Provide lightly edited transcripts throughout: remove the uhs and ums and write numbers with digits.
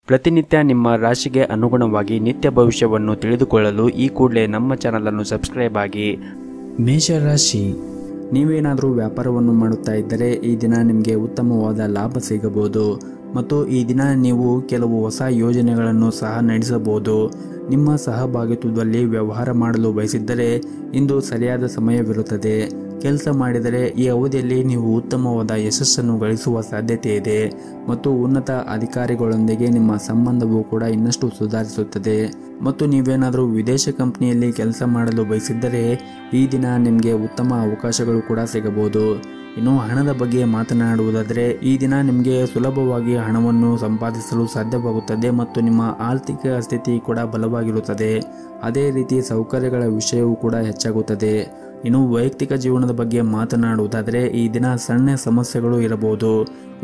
ಪ್ರತಿನಿತ್ಯ ನಿಮ್ಮ ರಾಶಿಗೆ ಅನುಗುಣವಾಗಿ ನಿತ್ಯ ಭವಿಷ್ಯವನ್ನು ತಿಳಿದುಕೊಳ್ಳಲು ಈ ಕೂಡಲೇ ನಮ್ಮ ಚಾನಲನ್ನು ಸಬ್ಸ್ಕ್ರೈಬ್ ಆಗಿ. ಮೇಷರಾಶಿ, ನೀವೇನಾದರೂ ವ್ಯಾಪಾರವನ್ನು ಮಾಡುತ್ತಾ ಇದ್ದರೆ ಈ ದಿನ ನಿಮಗೆ ಉತ್ತಮವಾದ ಲಾಭ ಸಿಗಬಹುದು ಮತ್ತು ಈ ದಿನ ನೀವು ಕೆಲವು ಹೊಸ ಯೋಜನೆಗಳನ್ನು ಸಹ ನಡೆಸಬಹುದು. ನಿಮ್ಮ ಸಹಭಾಗಿತ್ವದಲ್ಲಿ ವ್ಯವಹಾರ ಮಾಡಲು ಬಯಸಿದ್ದರೆ ಇಂದು ಸರಿಯಾದ ಸಮಯವಿರುತ್ತದೆ. ಕೆಲಸ ಮಾಡಿದರೆ ಈ ಅವಧಿಯಲ್ಲಿ ನೀವು ಉತ್ತಮವಾದ ಯಶಸ್ಸನ್ನು ಗಳಿಸುವ ಸಾಧ್ಯತೆ ಇದೆ ಮತ್ತು ಉನ್ನತ ಅಧಿಕಾರಿಗಳೊಂದಿಗೆ ನಿಮ್ಮ ಸಂಬಂಧವು ಕೂಡ ಇನ್ನಷ್ಟು ಸುಧಾರಿಸುತ್ತದೆ. ಮತ್ತು ನೀವೇನಾದರೂ ವಿದೇಶ ಕಂಪನಿಯಲ್ಲಿ ಕೆಲಸ ಮಾಡಲು ಬಯಸಿದ್ದರೆ ಈ ದಿನ ನಿಮಗೆ ಉತ್ತಮ ಅವಕಾಶಗಳು ಕೂಡ ಸಿಗಬಹುದು. ಇನ್ನು ಹಣದ ಬಗ್ಗೆ ಮಾತನಾಡುವುದಾದರೆ ಈ ದಿನ ನಿಮಗೆ ಸುಲಭವಾಗಿ ಹಣವನ್ನು ಸಂಪಾದಿಸಲು ಸಾಧ್ಯವಾಗುತ್ತದೆ ಮತ್ತು ನಿಮ್ಮ ಆರ್ಥಿಕ ಸ್ಥಿತಿ ಕೂಡ ಬಲವಾಗಿರುತ್ತದೆ. ಅದೇ ರೀತಿ ಸೌಕರ್ಯಗಳ ವಿಷಯವೂ ಕೂಡ ಹೆಚ್ಚಾಗುತ್ತದೆ. ಇನ್ನು ವೈಯಕ್ತಿಕ ಜೀವನದ ಬಗ್ಗೆ ಮಾತನಾಡುವುದಾದರೆ ಈ ದಿನ ಸಣ್ಣ ಸಮಸ್ಯೆಗಳು ಇರಬಹುದು.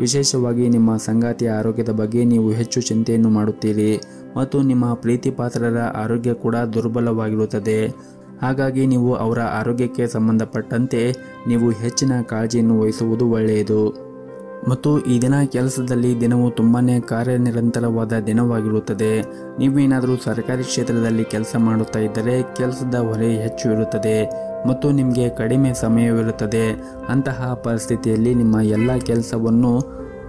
ವಿಶೇಷವಾಗಿ ನಿಮ್ಮ ಸಂಗಾತಿಯ ಆರೋಗ್ಯದ ಬಗ್ಗೆ ನೀವು ಹೆಚ್ಚು ಚಿಂತೆಯನ್ನು ಮಾಡುತ್ತೀರಿ ಮತ್ತು ನಿಮ್ಮ ಪ್ರೀತಿ ಪಾತ್ರರ ಆರೋಗ್ಯ ಕೂಡ ದುರ್ಬಲವಾಗಿರುತ್ತದೆ. ಹಾಗಾಗಿ ನೀವು ಅವರ ಆರೋಗ್ಯಕ್ಕೆ ಸಂಬಂಧಪಟ್ಟಂತೆ ನೀವು ಹೆಚ್ಚಿನ ಕಾಳಜಿಯನ್ನು ವಹಿಸುವುದು ಒಳ್ಳೆಯದು. ಮತ್ತು ಈ ದಿನ ಕೆಲಸದಲ್ಲಿ ದಿನವು ತುಂಬಾ ಕಾರ್ಯನಿರಂತರವಾದ ದಿನವಾಗಿರುತ್ತದೆ. ನೀವೇನಾದರೂ ಸರ್ಕಾರಿ ಕ್ಷೇತ್ರದಲ್ಲಿ ಕೆಲಸ ಮಾಡುತ್ತಾ ಇದ್ದರೆ ಕೆಲಸದ ಹೊರೆ ಹೆಚ್ಚು ಇರುತ್ತದೆ ಮತ್ತು ನಿಮಗೆ ಕಡಿಮೆ ಸಮಯವಿರುತ್ತದೆ. ಅಂತಹ ಪರಿಸ್ಥಿತಿಯಲ್ಲಿ ನಿಮ್ಮ ಎಲ್ಲ ಕೆಲಸವನ್ನು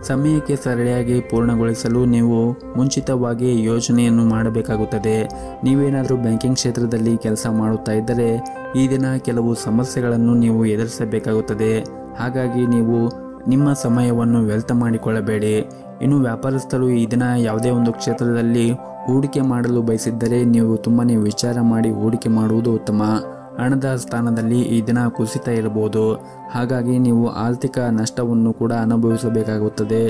ಸಮಯಕ್ಕೆ ಸರಿಯಾಗಿ ಪೂರ್ಣಗೊಳಿಸಲು ನೀವು ಮುಂಚಿತವಾಗಿ ಯೋಜನೆಯನ್ನು ಮಾಡಬೇಕಾಗುತ್ತದೆ. ನೀವೇನಾದರೂ ಬ್ಯಾಂಕಿಂಗ್ ಕ್ಷೇತ್ರದಲ್ಲಿ ಕೆಲಸ ಮಾಡುತ್ತಾ ಇದ್ದರೆ ಈ ದಿನ ಕೆಲವು ಸಮಸ್ಯೆಗಳನ್ನು ನೀವು ಎದುರಿಸಬೇಕಾಗುತ್ತದೆ. ಹಾಗಾಗಿ ನೀವು ನಿಮ್ಮ ಸಮಯವನ್ನು ವ್ಯರ್ಥ ಮಾಡಿಕೊಳ್ಳಬೇಡಿ. ಇನ್ನು ವ್ಯಾಪಾರಸ್ಥರು ಈ ದಿನ ಯಾವುದೇ ಒಂದು ಕ್ಷೇತ್ರದಲ್ಲಿ ಹೂಡಿಕೆ ಮಾಡಲು ಬಯಸಿದ್ದರೆ ನೀವು ತುಂಬಾ ವಿಚಾರ ಮಾಡಿ ಹೂಡಿಕೆ ಮಾಡುವುದು ಉತ್ತಮ. ಹಣದ ಸ್ಥಾನದಲ್ಲಿ ಈ ದಿನ ಕುಸಿತ ಇರಬಹುದು. ಹಾಗಾಗಿ ನೀವು ಆರ್ಥಿಕ ನಷ್ಟವನ್ನು ಕೂಡ ಅನುಭವಿಸಬೇಕಾಗುತ್ತದೆ.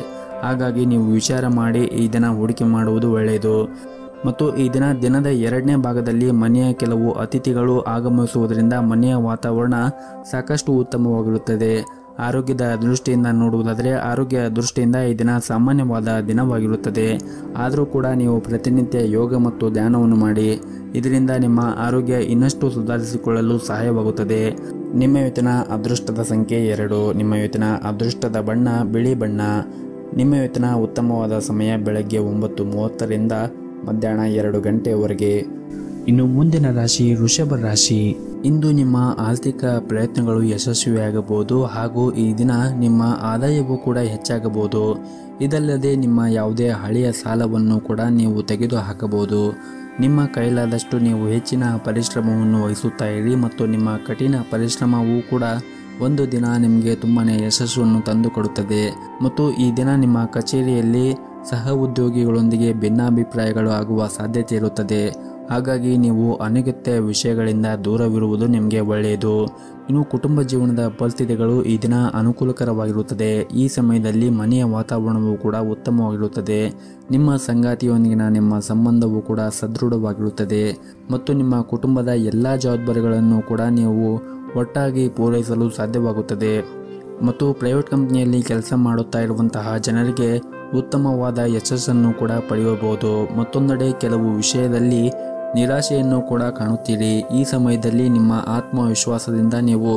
ಹಾಗಾಗಿ ನೀವು ವಿಚಾರ ಮಾಡಿ ಈ ದಿನ ಹೂಡಿಕೆ ಮಾಡುವುದು ಒಳ್ಳೆಯದು. ಮತ್ತು ಈ ದಿನದ ಎರಡನೇ ಭಾಗದಲ್ಲಿ ಮನೆಯ ಕೆಲವು ಅತಿಥಿಗಳು ಆಗಮಿಸುವುದರಿಂದ ಮನೆಯ ವಾತಾವರಣ ಸಾಕಷ್ಟು ಉತ್ತಮವಾಗಿರುತ್ತದೆ. ಆರೋಗ್ಯದ ದೃಷ್ಟಿಯಿಂದ ನೋಡುವುದಾದರೆ ಆರೋಗ್ಯ ದೃಷ್ಟಿಯಿಂದ ಈ ದಿನ ಸಾಮಾನ್ಯವಾದ ದಿನವಾಗಿರುತ್ತದೆ. ಆದರೂ ಕೂಡ ನೀವು ಪ್ರತಿನಿತ್ಯ ಯೋಗ ಮತ್ತು ಧ್ಯಾನವನ್ನು ಮಾಡಿ. ಇದರಿಂದ ನಿಮ್ಮ ಆರೋಗ್ಯ ಇನ್ನಷ್ಟು ಸುಧಾರಿಸಿಕೊಳ್ಳಲು ಸಹಾಯವಾಗುತ್ತದೆ. ನಿಮ್ಮ ಇವತ್ತಿನ ಅದೃಷ್ಟದ ಸಂಖ್ಯೆ 2. ನಿಮ್ಮ ಇವತ್ತಿನ ಅದೃಷ್ಟದ ಬಣ್ಣ ಬಿಳಿ ಬಣ್ಣ. ನಿಮ್ಮ ಇವತ್ತಿನ ಉತ್ತಮವಾದ ಸಮಯ ಬೆಳಗ್ಗೆ 9:30ರಿಂದ ಮಧ್ಯಾಹ್ನ 2 ಗಂಟೆಯವರೆಗೆ. ಇನ್ನು ಮುಂದಿನ ರಾಶಿ ವೃಷಭ ರಾಶಿ. ಇಂದು ನಿಮ್ಮ ಆರ್ಥಿಕ ಪ್ರಯತ್ನಗಳು ಯಶಸ್ವಿಯಾಗಬಹುದು ಹಾಗೂ ಈ ದಿನ ನಿಮ್ಮ ಆದಾಯವೂ ಕೂಡ ಹೆಚ್ಚಾಗಬಹುದು. ಇದಲ್ಲದೆ ನಿಮ್ಮ ಯಾವುದೇ ಹಳೆಯ ಸಾಲವನ್ನು ಕೂಡ ನೀವು ತೆಗೆದು ಹಾಕಬಹುದು. ನಿಮ್ಮ ಕೈಲಾದಷ್ಟು ನೀವು ಹೆಚ್ಚಿನ ಪರಿಶ್ರಮವನ್ನು ವಹಿಸುತ್ತಾ ಇರಿ ಮತ್ತು ನಿಮ್ಮ ಕಠಿಣ ಪರಿಶ್ರಮವೂ ಕೂಡ ಒಂದು ದಿನ ನಿಮಗೆ ತುಂಬಾ ಯಶಸ್ಸನ್ನು ತಂದುಕೊಡುತ್ತದೆ. ಮತ್ತು ಈ ದಿನ ನಿಮ್ಮ ಕಚೇರಿಯಲ್ಲಿ ಸಹ ಉದ್ಯೋಗಿಗಳೊಂದಿಗೆ ಭಿನ್ನಾಭಿಪ್ರಾಯಗಳು ಆಗುವ ಸಾಧ್ಯತೆ ಇರುತ್ತದೆ. ಹಾಗಾಗಿ ನೀವು ಅನಗತ್ಯ ವಿಷಯಗಳಿಂದ ದೂರವಿರುವುದು ನಿಮಗೆ ಒಳ್ಳೆಯದು. ಇನ್ನು ಕುಟುಂಬ ಜೀವನದ ಪರಿಸ್ಥಿತಿಗಳು ಈ ದಿನ ಅನುಕೂಲಕರವಾಗಿರುತ್ತದೆ. ಈ ಸಮಯದಲ್ಲಿ ಮನೆಯ ವಾತಾವರಣವು ಕೂಡ ಉತ್ತಮವಾಗಿರುತ್ತದೆ. ನಿಮ್ಮ ಸಂಗಾತಿಯೊಂದಿಗಿನ ನಿಮ್ಮ ಸಂಬಂಧವು ಕೂಡ ಸದೃಢವಾಗಿರುತ್ತದೆ ಮತ್ತು ನಿಮ್ಮ ಕುಟುಂಬದ ಎಲ್ಲ ಜವಾಬ್ದಾರಿಗಳನ್ನು ಕೂಡ ನೀವು ಒಟ್ಟಾಗಿ ಪೂರೈಸಲು ಸಾಧ್ಯವಾಗುತ್ತದೆ. ಮತ್ತು ಪ್ರೈವೇಟ್ ಕಂಪನಿಯಲ್ಲಿ ಕೆಲಸ ಮಾಡುತ್ತಾ ಇರುವಂತಹ ಜನರಿಗೆ ಉತ್ತಮವಾದ ಯಶಸ್ಸನ್ನು ಕೂಡ ಪಡೆಯಬಹುದು. ಮತ್ತೊಂದೆಡೆ ಕೆಲವು ವಿಷಯದಲ್ಲಿ ನಿರಾಶೆಯನ್ನು ಕೂಡ ಕಾಣುತ್ತೀರಿ. ಈ ಸಮಯದಲ್ಲಿ ನಿಮ್ಮ ಆತ್ಮವಿಶ್ವಾಸದಿಂದ ನೀವು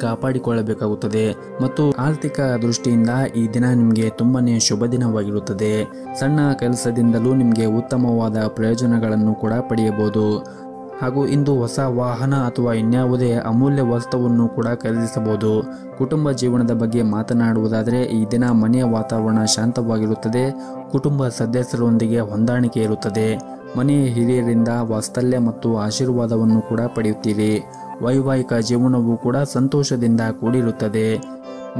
ಕಾಪಾಡಿಕೊಳ್ಳಬೇಕಾಗುತ್ತದೆ. ಮತ್ತು ಆರ್ಥಿಕ ದೃಷ್ಟಿಯಿಂದ ಈ ದಿನ ನಿಮಗೆ ತುಂಬಾನೇ ಶುಭ ದಿನವಾಗಿರುತ್ತದೆ. ಸಣ್ಣ ಕೆಲಸದಿಂದಲೂ ನಿಮಗೆ ಉತ್ತಮವಾದ ಪ್ರಯೋಜನಗಳನ್ನು ಕೂಡ ಪಡೆಯಬಹುದು. ಹಾಗೂ ಇಂದು ಹೊಸ ವಾಹನ ಅಥವಾ ಇನ್ಯಾವುದೇ ಅಮೂಲ್ಯ ವಸ್ತುವನ್ನು ಕೂಡ ಖರೀದಿಸಬಹುದು. ಕುಟುಂಬ ಜೀವನದ ಬಗ್ಗೆ ಮಾತನಾಡುವುದಾದರೆ ಈ ದಿನ ಮನೆಯ ವಾತಾವರಣ ಶಾಂತವಾಗಿರುತ್ತದೆ. ಕುಟುಂಬ ಸದಸ್ಯರೊಂದಿಗೆ ಹೊಂದಾಣಿಕೆ ಇರುತ್ತದೆ. ಮನೆಯ ಹಿರಿಯರಿಂದ ವಾತ್ಸಲ್ಯ ಮತ್ತು ಆಶೀರ್ವಾದವನ್ನು ಕೂಡ ಪಡೆಯುತ್ತೀರಿ. ವೈವಾಹಿಕ ಜೀವನವೂ ಕೂಡ ಸಂತೋಷದಿಂದ ಕೂಡಿರುತ್ತದೆ.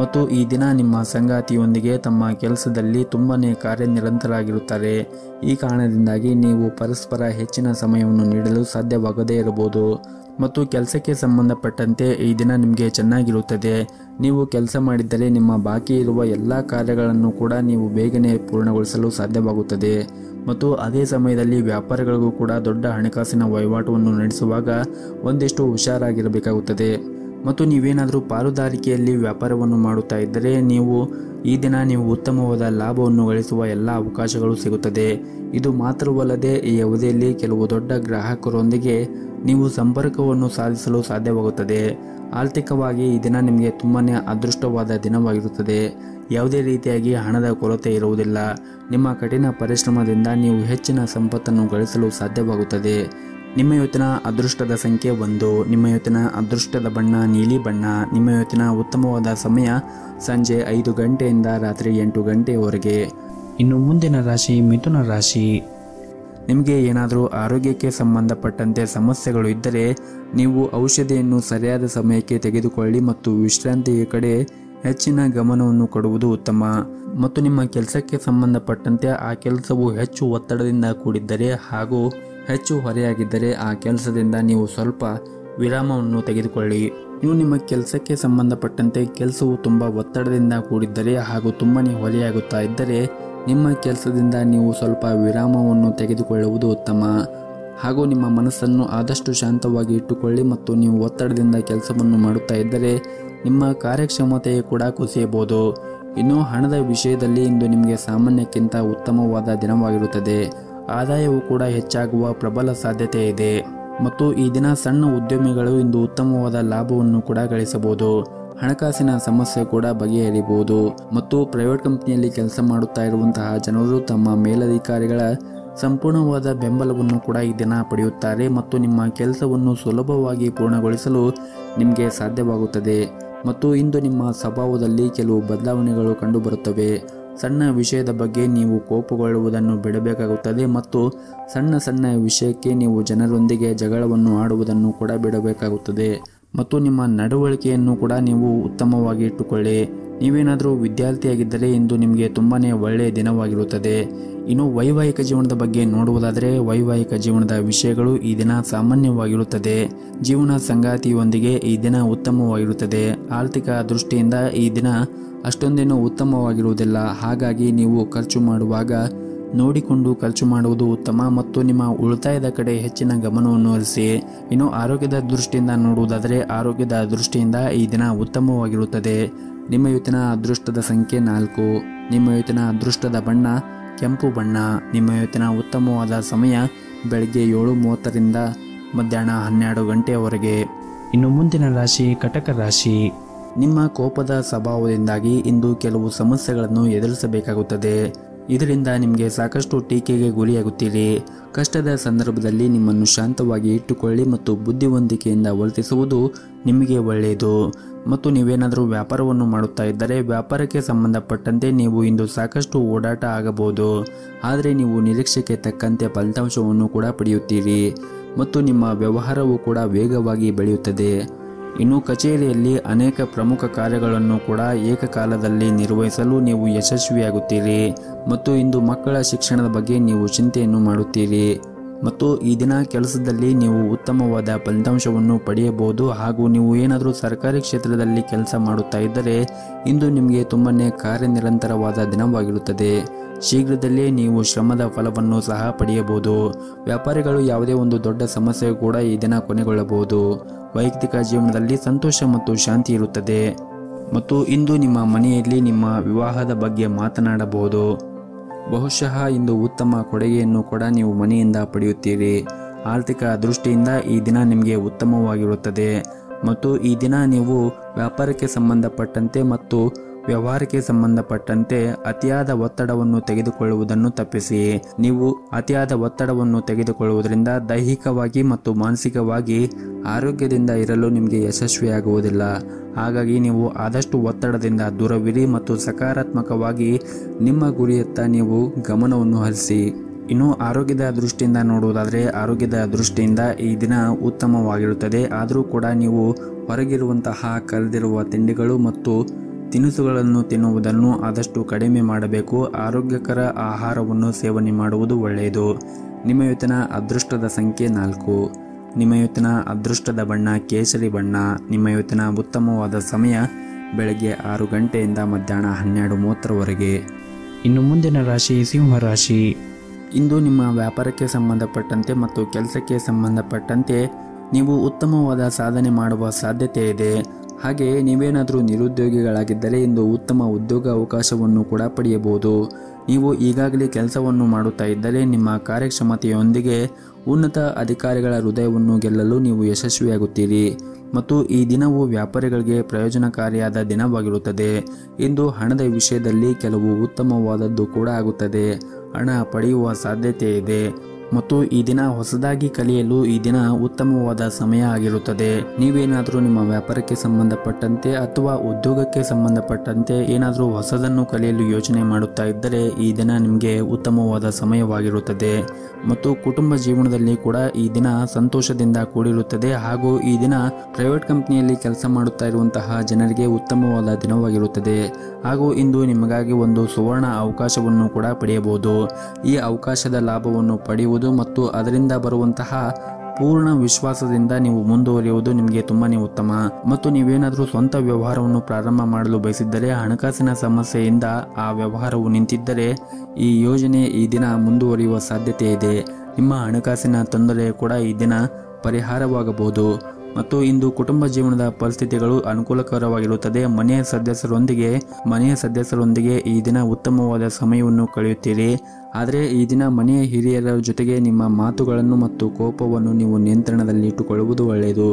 ಮತ್ತು ಈ ದಿನ ನಿಮ್ಮ ಸಂಗಾತಿಯೊಂದಿಗೆ ತಮ್ಮ ಕೆಲಸದಲ್ಲಿ ತುಂಬಾನೇ ಕಾರ್ಯನಿರಂತರಾಗಿರುತ್ತಾರೆ. ಈ ಕಾರಣದಿಂದಾಗಿ ನೀವು ಪರಸ್ಪರ ಹೆಚ್ಚಿನ ಸಮಯವನ್ನು ನೀಡಲು ಸಾಧ್ಯವಾಗದೇ ಇರಬಹುದು. ಮತ್ತು ಕೆಲಸಕ್ಕೆ ಸಂಬಂಧಪಟ್ಟಂತೆ ಈ ದಿನ ನಿಮಗೆ ಚೆನ್ನಾಗಿರುತ್ತದೆ. ನೀವು ಕೆಲಸ ಮಾಡಿದ್ದರೆ ನಿಮ್ಮ ಬಾಕಿ ಇರುವ ಎಲ್ಲ ಕಾರ್ಯಗಳನ್ನು ಕೂಡ ನೀವು ಬೇಗನೆ ಪೂರ್ಣಗೊಳಿಸಲು ಸಾಧ್ಯವಾಗುತ್ತದೆ. ಮತ್ತು ಅದೇ ಸಮಯದಲ್ಲಿ ವ್ಯಾಪಾರಿಗಳಿಗೂ ಕೂಡ ದೊಡ್ಡ ಹಣಕಾಸಿನ ವಹಿವಾಟವನ್ನು ನಡೆಸುವಾಗ ಒಂದಿಷ್ಟು ಹುಷಾರಾಗಿರಬೇಕಾಗುತ್ತದೆ. ಮತ್ತು ನೀವೇನಾದರೂ ಪಾಲುದಾರಿಕೆಯಲ್ಲಿ ವ್ಯಾಪಾರವನ್ನು ಮಾಡುತ್ತಾ ಇದ್ದರೆ ಈ ದಿನ ನೀವು ಉತ್ತಮವಾದ ಲಾಭವನ್ನು ಗಳಿಸುವ ಎಲ್ಲ ಅವಕಾಶಗಳು ಸಿಗುತ್ತದೆ. ಇದು ಮಾತ್ರವಲ್ಲದೆ ಈ ಅವಧಿಯಲ್ಲಿ ಕೆಲವು ದೊಡ್ಡ ಗ್ರಾಹಕರೊಂದಿಗೆ ನೀವು ಸಂಪರ್ಕವನ್ನು ಸಾಧಿಸಲು ಸಾಧ್ಯವಾಗುತ್ತದೆ. ಆರ್ಥಿಕವಾಗಿ ಈ ದಿನ ನಿಮಗೆ ತುಂಬಾನೇ ಅದೃಷ್ಟವಾದ ದಿನವಾಗಿರುತ್ತದೆ. ಯಾವುದೇ ರೀತಿಯಾಗಿ ಹಣದ ಕೊರತೆ ಇರುವುದಿಲ್ಲ. ನಿಮ್ಮ ಕಠಿಣ ಪರಿಶ್ರಮದಿಂದ ನೀವು ಹೆಚ್ಚಿನ ಸಂಪತ್ತನ್ನು ಗಳಿಸಲು ಸಾಧ್ಯವಾಗುತ್ತದೆ. ನಿಮ್ಮ ಇವತ್ತಿನ ಅದೃಷ್ಟದ ಸಂಖ್ಯೆ 1. ನಿಮ್ಮ ಇವತ್ತಿನ ಅದೃಷ್ಟದ ಬಣ್ಣ ನೀಲಿ ಬಣ್ಣ. ನಿಮ್ಮ ಇವತ್ತಿನ ಉತ್ತಮವಾದ ಸಮಯ ಸಂಜೆ 5 ಗಂಟೆಯಿಂದ ರಾತ್ರಿ 8 ಗಂಟೆಯವರೆಗೆ. ಇನ್ನು ಮುಂದಿನ ರಾಶಿ ಮಿಥುನ ರಾಶಿ. ನಿಮಗೆ ಏನಾದರೂ ಆರೋಗ್ಯಕ್ಕೆ ಸಂಬಂಧಪಟ್ಟಂತೆ ಸಮಸ್ಯೆಗಳು ಇದ್ದರೆ ನೀವು ಔಷಧಿಯನ್ನು ಸರಿಯಾದ ಸಮಯಕ್ಕೆ ತೆಗೆದುಕೊಳ್ಳಿ ಮತ್ತು ವಿಶ್ರಾಂತಿಯ ಕಡೆ ಹೆಚ್ಚಿನ ಗಮನವನ್ನು ಕೊಡುವುದು ಉತ್ತಮ. ಮತ್ತು ನಿಮ್ಮ ಕೆಲಸಕ್ಕೆ ಸಂಬಂಧಪಟ್ಟಂತೆ ಆ ಕೆಲಸವು ಹೆಚ್ಚು ಒತ್ತಡದಿಂದ ಕೂಡಿದ್ದರೆ ಹಾಗೂ ಹೆಚ್ಚು ಹೊರೆಯಾಗಿದ್ದರೆ ಆ ಕೆಲಸದಿಂದ ನೀವು ಸ್ವಲ್ಪ ವಿರಾಮವನ್ನು ತೆಗೆದುಕೊಳ್ಳಿ. ಇನ್ನು ನಿಮ್ಮ ಕೆಲಸಕ್ಕೆ ಸಂಬಂಧಪಟ್ಟಂತೆ ಕೆಲಸವು ತುಂಬ ಒತ್ತಡದಿಂದ ಕೂಡಿದ್ದರೆ ಹಾಗೂ ತುಂಬನೇ ಹೊರೆಯಾಗುತ್ತಾ ಇದ್ದರೆ ನಿಮ್ಮ ಕೆಲಸದಿಂದ ನೀವು ಸ್ವಲ್ಪ ವಿರಾಮವನ್ನು ತೆಗೆದುಕೊಳ್ಳುವುದು ಉತ್ತಮ. ಹಾಗೂ ನಿಮ್ಮ ಮನಸ್ಸನ್ನು ಆದಷ್ಟು ಶಾಂತವಾಗಿ ಇಟ್ಟುಕೊಳ್ಳಿ ಮತ್ತು ನೀವು ಒತ್ತಡದಿಂದ ಕೆಲಸವನ್ನು ಮಾಡುತ್ತಾ ಇದ್ದರೆ ನಿಮ್ಮ ಕಾರ್ಯಕ್ಷಮತೆ ಕೂಡ ಕುಸಿಯಬಹುದು. ಇನ್ನು ಹಣದ ವಿಷಯದಲ್ಲಿ ಇಂದು ನಿಮಗೆ ಸಾಮಾನ್ಯಕ್ಕಿಂತ ಉತ್ತಮವಾದ ದಿನವಾಗಿರುತ್ತದೆ. ಆದಾಯವು ಕೂಡ ಹೆಚ್ಚಾಗುವ ಪ್ರಬಲ ಸಾಧ್ಯತೆ ಇದೆ ಮತ್ತು ಈ ದಿನ ಸಣ್ಣ ಉದ್ಯಮಿಗಳು ಇಂದು ಉತ್ತಮವಾದ ಲಾಭವನ್ನು ಕೂಡ ಗಳಿಸಬಹುದು. ಹಣಕಾಸಿನ ಸಮಸ್ಯೆ ಕೂಡ ಬಗೆಹರಿಯಬಹುದು ಮತ್ತು ಪ್ರೈವೇಟ್ ಕಂಪನಿಯಲ್ಲಿ ಕೆಲಸ ಮಾಡುತ್ತಾ ಇರುವಂತಹ ಜನರು ತಮ್ಮ ಮೇಲಧಿಕಾರಿಗಳ ಸಂಪೂರ್ಣವಾದ ಬೆಂಬಲವನ್ನು ಕೂಡ ಈ ದಿನ ಪಡೆಯುತ್ತಾರೆ ಮತ್ತು ನಿಮ್ಮ ಕೆಲಸವನ್ನು ಸುಲಭವಾಗಿ ಪೂರ್ಣಗೊಳಿಸಲು ನಿಮಗೆ ಸಾಧ್ಯವಾಗುತ್ತದೆ. ಮತ್ತು ಇಂದು ನಿಮ್ಮ ಸ್ವಭಾವದಲ್ಲಿ ಕೆಲವು ಬದಲಾವಣೆಗಳು ಕಂಡುಬರುತ್ತವೆ. ಸಣ್ಣ ವಿಷಯದ ಬಗ್ಗೆ ನೀವು ಕೋಪಗೊಳ್ಳುವುದನ್ನು ಬಿಡಬೇಕಾಗುತ್ತದೆ ಮತ್ತು ಸಣ್ಣ ವಿಷಯಕ್ಕೆ ನೀವು ಜನರೊಂದಿಗೆ ಜಗಳವನ್ನು ಆಡುವುದನ್ನು ಕೂಡ ಬಿಡಬೇಕಾಗುತ್ತದೆ. ಮತ್ತು ನಿಮ್ಮ ನಡವಳಿಕೆಯನ್ನು ಕೂಡ ನೀವು ಉತ್ತಮವಾಗಿ ಇಟ್ಟುಕೊಳ್ಳಿ. ನೀವೇನಾದರೂ ವಿದ್ಯಾರ್ಥಿಯಾಗಿದ್ದರೆ ಇಂದು ನಿಮಗೆ ತುಂಬಾನೇ ಒಳ್ಳೆಯ ದಿನವಾಗಿರುತ್ತದೆ. ಇನ್ನು ವೈವಾಹಿಕ ಜೀವನದ ಬಗ್ಗೆ ನೋಡುವುದಾದರೆ ವೈವಾಹಿಕ ಜೀವನದ ವಿಷಯಗಳು ಈ ದಿನ ಸಾಮಾನ್ಯವಾಗಿರುತ್ತದೆ. ಜೀವನ ಸಂಗಾತಿಯೊಂದಿಗೆ ಈ ದಿನ ಉತ್ತಮವಾಗಿರುತ್ತದೆ. ಆರ್ಥಿಕ ದೃಷ್ಟಿಯಿಂದ ಈ ದಿನ ಅಷ್ಟೊಂದೇನೂ ಉತ್ತಮವಾಗಿರುವುದಿಲ್ಲ. ಹಾಗಾಗಿ ನೀವು ಖರ್ಚು ಮಾಡುವಾಗ ನೋಡಿಕೊಂಡು ಖರ್ಚು ಮಾಡುವುದು ಉತ್ತಮ ಮತ್ತು ನಿಮ್ಮ ಉಳಿತಾಯದ ಕಡೆ ಹೆಚ್ಚಿನ ಗಮನವನ್ನು ಹರಿಸಿ. ಇನ್ನು ಆರೋಗ್ಯದ ದೃಷ್ಟಿಯಿಂದ ನೋಡುವುದಾದರೆ ಆರೋಗ್ಯದ ದೃಷ್ಟಿಯಿಂದ ಈ ದಿನ ಉತ್ತಮವಾಗಿರುತ್ತದೆ. ನಿಮ್ಮ ಇವತ್ತಿನ ಅದೃಷ್ಟದ ಸಂಖ್ಯೆ 4. ನಿಮ್ಮ ಇವತ್ತಿನ ಅದೃಷ್ಟದ ಬಣ್ಣ ಕೆಂಪು ಬಣ್ಣ. ನಿಮ್ಮ ಇವತ್ತಿನ ಉತ್ತಮವಾದ ಸಮಯ ಬೆಳಗ್ಗೆ 7:30ರಿಂದ ಮಧ್ಯಾಹ್ನ 12 ಗಂಟೆಯವರೆಗೆ. ಇನ್ನು ಮುಂದಿನ ರಾಶಿ ಕಟಕ ರಾಶಿ. ನಿಮ್ಮ ಕೋಪದ ಸ್ವಭಾವದಿಂದಾಗಿ ಇಂದು ಕೆಲವು ಸಮಸ್ಯೆಗಳನ್ನು ಎದುರಿಸಬೇಕಾಗುತ್ತದೆ. ಇದರಿಂದ ನಿಮಗೆ ಸಾಕಷ್ಟು ಟೀಕೆಗೆ ಗುರಿಯಾಗುತ್ತೀರಿ. ಕಷ್ಟದ ಸಂದರ್ಭದಲ್ಲಿ ನಿಮ್ಮನ್ನು ಶಾಂತವಾಗಿ ಇಟ್ಟುಕೊಳ್ಳಿ ಮತ್ತು ಬುದ್ಧಿವಂತಿಕೆಯಿಂದ ವರ್ತಿಸುವುದು ನಿಮಗೆ ಒಳ್ಳೆಯದು. ಮತ್ತು ನೀವೇನಾದರೂ ವ್ಯಾಪಾರವನ್ನು ಮಾಡುತ್ತಾ ಇದ್ದರೆ ವ್ಯಾಪಾರಕ್ಕೆ ಸಂಬಂಧಪಟ್ಟಂತೆ ನೀವು ಇಂದು ಸಾಕಷ್ಟು ಓಡಾಟ ಆಗಬಹುದು. ಆದರೆ ನೀವು ನಿರೀಕ್ಷೆಗೆ ತಕ್ಕಂತೆ ಫಲಿತಾಂಶವನ್ನು ಕೂಡ ಪಡೆಯುತ್ತೀರಿ ಮತ್ತು ನಿಮ್ಮ ವ್ಯವಹಾರವು ಕೂಡ ವೇಗವಾಗಿ ಬೆಳೆಯುತ್ತದೆ. ಇನ್ನು ಕಚೇರಿಯಲ್ಲಿ ಅನೇಕ ಪ್ರಮುಖ ಕಾರ್ಯಗಳನ್ನು ಕೂಡ ಏಕಕಾಲದಲ್ಲಿ ನಿರ್ವಹಿಸಲು ನೀವು ಯಶಸ್ವಿಯಾಗುತ್ತೀರಿ ಮತ್ತು ಇಂದು ಮಕ್ಕಳ ಶಿಕ್ಷಣದ ಬಗ್ಗೆ ನೀವು ಚಿಂತೆಯನ್ನು ಮಾಡುತ್ತೀರಿ ಮತ್ತು ಈ ದಿನ ಕೆಲಸದಲ್ಲಿ ನೀವು ಉತ್ತಮವಾದ ಫಲಿತಾಂಶವನ್ನು ಪಡೆಯಬಹುದು. ಹಾಗೂ ನೀವು ಏನಾದರೂ ಸರ್ಕಾರಿ ಕ್ಷೇತ್ರದಲ್ಲಿ ಕೆಲಸ ಮಾಡುತ್ತಾ ಇದ್ದರೆ ಇಂದು ನಿಮಗೆ ತುಂಬನೇ ಕಾರ್ಯನಿರಂತರವಾದ ದಿನವಾಗಿರುತ್ತದೆ. ಶೀಘ್ರದಲ್ಲೇ ನೀವು ಶ್ರಮದ ಫಲವನ್ನು ಸಹ ಪಡೆಯಬಹುದು. ವ್ಯಾಪಾರಿಗಳು ಯಾವುದೇ ಒಂದು ದೊಡ್ಡ ಸಮಸ್ಯೆ ಕೂಡ ಈ ದಿನ ಕೊನೆಗೊಳ್ಳಬಹುದು. ವೈಯಕ್ತಿಕ ಜೀವನದಲ್ಲಿ ಸಂತೋಷ ಮತ್ತು ಶಾಂತಿ ಇರುತ್ತದೆ ಮತ್ತು ಇಂದು ನಿಮ್ಮ ಮನೆಯಲ್ಲಿ ನಿಮ್ಮ ವಿವಾಹದ ಬಗ್ಗೆ ಮಾತನಾಡಬಹುದು. ಬಹುಶಃ ಇಂದು ಉತ್ತಮ ಕೊಡುಗೆಯನ್ನು ಕೂಡ ನೀವು ಮನೆಯಿಂದ ಪಡೆಯುತ್ತೀರಿ. ಆರ್ಥಿಕ ದೃಷ್ಟಿಯಿಂದ ಈ ದಿನ ನಿಮಗೆ ಉತ್ತಮವಾಗಿರುತ್ತದೆ ಮತ್ತು ಈ ದಿನ ನೀವು ವ್ಯಾಪಾರಕ್ಕೆ ಸಂಬಂಧಪಟ್ಟಂತೆ ಮತ್ತು ವ್ಯವಹಾರಕ್ಕೆ ಸಂಬಂಧಪಟ್ಟಂತೆ ಅತಿಯಾದ ಒತ್ತಡವನ್ನು ತೆಗೆದುಕೊಳ್ಳುವುದನ್ನು ತಪ್ಪಿಸಿ. ನೀವು ಅತಿಯಾದ ಒತ್ತಡವನ್ನು ತೆಗೆದುಕೊಳ್ಳುವುದರಿಂದ ದೈಹಿಕವಾಗಿ ಮತ್ತು ಮಾನಸಿಕವಾಗಿ ಆರೋಗ್ಯದಿಂದ ಇರಲು ನಿಮಗೆ ಯಶಸ್ವಿಯಾಗುವುದಿಲ್ಲ. ಹಾಗಾಗಿ ನೀವು ಆದಷ್ಟು ಒತ್ತಡದಿಂದ ದೂರವಿರಿ ಮತ್ತು ಸಕಾರಾತ್ಮಕವಾಗಿ ನಿಮ್ಮ ಗುರಿಯತ್ತ ನೀವು ಗಮನವನ್ನು ಹರಿಸಿ. ಇನ್ನು ಆರೋಗ್ಯದ ದೃಷ್ಟಿಯಿಂದ ನೋಡುವುದಾದರೆ ಆರೋಗ್ಯದ ದೃಷ್ಟಿಯಿಂದ ಈ ದಿನ ಉತ್ತಮವಾಗಿರುತ್ತದೆ. ಆದರೂ ಕೂಡ ನೀವು ಹೊರಗಿರುವಂತಹ ಕರೆದಿರುವ ತಿಂಡಿಗಳು ಮತ್ತು ತಿನಿಸುಗಳನ್ನು ತಿನ್ನುವುದನ್ನು ಆದಷ್ಟು ಕಡಿಮೆ ಮಾಡಬೇಕು. ಆರೋಗ್ಯಕರ ಆಹಾರವನ್ನು ಸೇವನೆ ಮಾಡುವುದು ಒಳ್ಳೆಯದು. ನಿಮ್ಮ ಇವತ್ತಿನ ಅದೃಷ್ಟದ ಸಂಖ್ಯೆ 4. ನಿಮ್ಮ ಇವತ್ತಿನ ಅದೃಷ್ಟದ ಬಣ್ಣ ಕೇಸರಿ ಬಣ್ಣ. ನಿಮ್ಮ ಇವತ್ತಿನ ಉತ್ತಮವಾದ ಸಮಯ ಬೆಳಗ್ಗೆ 6 ಗಂಟೆಯಿಂದ ಮಧ್ಯಾಹ್ನ 12:30ವರೆಗೆ. ಇನ್ನು ಮುಂದಿನ ರಾಶಿ ಸಿಂಹ ರಾಶಿ. ಇಂದು ನಿಮ್ಮ ವ್ಯಾಪಾರಕ್ಕೆ ಸಂಬಂಧಪಟ್ಟಂತೆ ಮತ್ತು ಕೆಲಸಕ್ಕೆ ಸಂಬಂಧಪಟ್ಟಂತೆ ನೀವು ಉತ್ತಮವಾದ ಸಾಧನೆ ಮಾಡುವ ಸಾಧ್ಯತೆ ಇದೆ. ಹಾಗೆ ನೀವೇನಾದರೂ ನಿರುದ್ಯೋಗಿಗಳಾಗಿದ್ದರೆ ಇಂದು ಉತ್ತಮ ಉದ್ಯೋಗ ಅವಕಾಶವನ್ನು ಕೂಡ ಪಡೆಯಬಹುದು. ನೀವು ಈಗಾಗಲೇ ಕೆಲಸವನ್ನು ಮಾಡುತ್ತಾ ಇದ್ದರೆ ನಿಮ್ಮ ಕಾರ್ಯಕ್ಷಮತೆಯೊಂದಿಗೆ ಉನ್ನತ ಅಧಿಕಾರಿಗಳ ಹೃದಯವನ್ನು ಗೆಲ್ಲಲು ನೀವು ಯಶಸ್ವಿಯಾಗುತ್ತೀರಿ ಮತ್ತು ಈ ದಿನವು ವ್ಯಾಪಾರಿಗಳಿಗೆ ಪ್ರಯೋಜನಕಾರಿಯಾದ ದಿನವಾಗಿರುತ್ತದೆ. ಇಂದು ಹಣದ ವಿಷಯದಲ್ಲಿ ಕೆಲವು ಉತ್ತಮವಾದದ್ದು ಕೂಡ ಆಗುತ್ತದೆ. ಹಣ ಪಡೆಯುವ ಸಾಧ್ಯತೆ ಇದೆ ಮತ್ತು ಈ ದಿನ ಹೊಸದಾಗಿ ಕಲಿಯಲು ಈ ದಿನ ಉತ್ತಮವಾದ ಸಮಯ ಆಗಿರುತ್ತದೆ. ನೀವೇನಾದರೂ ನಿಮ್ಮ ವ್ಯಾಪಾರಕ್ಕೆ ಸಂಬಂಧಪಟ್ಟಂತೆ ಅಥವಾ ಉದ್ಯೋಗಕ್ಕೆ ಸಂಬಂಧಪಟ್ಟಂತೆ ಏನಾದರೂ ಹೊಸದನ್ನು ಕಲಿಯಲು ಯೋಚನೆ ಮಾಡುತ್ತಾ ಇದ್ದರೆ ಈ ದಿನ ನಿಮಗೆ ಉತ್ತಮವಾದ ಸಮಯವಾಗಿರುತ್ತದೆ. ಮತ್ತು ಕುಟುಂಬ ಜೀವನದಲ್ಲಿ ಕೂಡ ಈ ದಿನ ಸಂತೋಷದಿಂದ ಕೂಡಿರುತ್ತದೆ. ಹಾಗೂ ಈ ದಿನ ಪ್ರೈವೇಟ್ ಕಂಪನಿಯಲ್ಲಿ ಕೆಲಸ ಮಾಡುತ್ತಾ ಇರುವಂತಹ ಜನರಿಗೆ ಉತ್ತಮವಾದ ದಿನವಾಗಿರುತ್ತದೆ. ಹಾಗೂ ಇಂದು ನಿಮಗಾಗಿ ಒಂದು ಸುವರ್ಣ ಅವಕಾಶವನ್ನು ಕೂಡ ಪಡೆಯಬಹುದು. ಈ ಅವಕಾಶದ ಲಾಭವನ್ನು ಪಡೆಯುವುದು ಮತ್ತು ಅದರಿಂದ ಬರುವಂತಹ ಪೂರ್ಣ ವಿಶ್ವಾಸದಿಂದ ನೀವು ಮುಂದುವರಿಯುವುದು ನಿಮಗೆ ತುಂಬಾನೇ ಉತ್ತಮ. ಮತ್ತು ನೀವೇನಾದರೂ ಸ್ವಂತ ವ್ಯವಹಾರವನ್ನು ಪ್ರಾರಂಭ ಮಾಡಲು ಬಯಸಿದ್ದರೆ ಹಣಕಾಸಿನ ಸಮಸ್ಯೆಯಿಂದ ಆ ವ್ಯವಹಾರವು ನಿಂತಿದ್ದರೆ ಈ ಯೋಜನೆ ಈ ದಿನ ಮುಂದುವರಿಯುವ ಸಾಧ್ಯತೆ ಇದೆ. ನಿಮ್ಮ ಹಣಕಾಸಿನ ತೊಂದರೆ ಕೂಡ ಈ ದಿನ ಪರಿಹಾರವಾಗಬಹುದು. ಮತ್ತು ಇಂದು ಕುಟುಂಬ ಜೀವನದ ಪರಿಸ್ಥಿತಿಗಳು ಅನುಕೂಲಕರವಾಗಿರುತ್ತದೆ. ಮನೆಯ ಸದಸ್ಯರೊಂದಿಗೆ ಈ ದಿನ ಉತ್ತಮವಾದ ಸಮಯವನ್ನು ಕಳೆಯುತ್ತೀರಿ. ಆದರೆ ಈ ದಿನ ಮನೆಯ ಹಿರಿಯರ ಜೊತೆಗೆ ನಿಮ್ಮ ಮಾತುಗಳನ್ನು ಮತ್ತು ಕೋಪವನ್ನು ನೀವು ನಿಯಂತ್ರಣದಲ್ಲಿ ಇಟ್ಟುಕೊಳ್ಳುವುದು ಒಳ್ಳೆಯದು.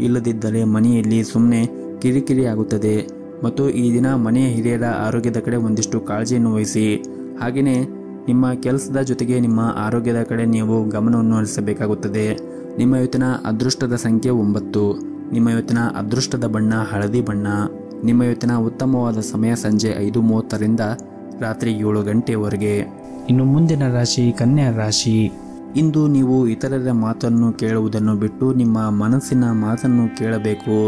ಇಲ್ಲದಿದ್ದರೆ ಮನೆಯಲ್ಲಿ ಸುಮ್ಮನೆ ಕಿರಿಕಿರಿ ಆಗುತ್ತದೆ. ಮತ್ತು ಈ ದಿನ ಮನೆಯ ಹಿರಿಯರ ಆರೋಗ್ಯದ ಕಡೆ ಒಂದಿಷ್ಟು ಕಾಳಜಿಯನ್ನು ವಹಿಸಿ. ಹಾಗೆಯೇ ನಿಮ್ಮ ಕೆಲಸದ ಜೊತೆಗೆ ನಿಮ್ಮ ಆರೋಗ್ಯದ ಕಡೆ ನೀವು ಗಮನವನ್ನು ಹರಿಸಬೇಕಾಗುತ್ತದೆ. ನಿಮ್ಮ ಇವತ್ತಿನ ಅದೃಷ್ಟದ ಸಂಖ್ಯೆ 9. ನಿಮ್ಮ ಇವತ್ತಿನ ಅದೃಷ್ಟದ ಬಣ್ಣ ಹಳದಿ ಬಣ್ಣ. ನಿಮ್ಮ ಇವತ್ತಿನ ಉತ್ತಮವಾದ ಸಮಯ ಸಂಜೆ 5:30ರಿಂದ ರಾತ್ರಿ 7 ಗಂಟೆಯವರೆಗೆ. ಇನ್ನು ಮುಂದಿನ ರಾಶಿ ಕನ್ಯಾ ರಾಶಿ. ಇಂದು ನೀವು ಇತರರ ಮಾತನ್ನು ಕೇಳುವುದನ್ನು ಬಿಟ್ಟು ನಿಮ್ಮ ಮನಸ್ಸಿನ ಮಾತನ್ನು ಕೇಳಬೇಕು.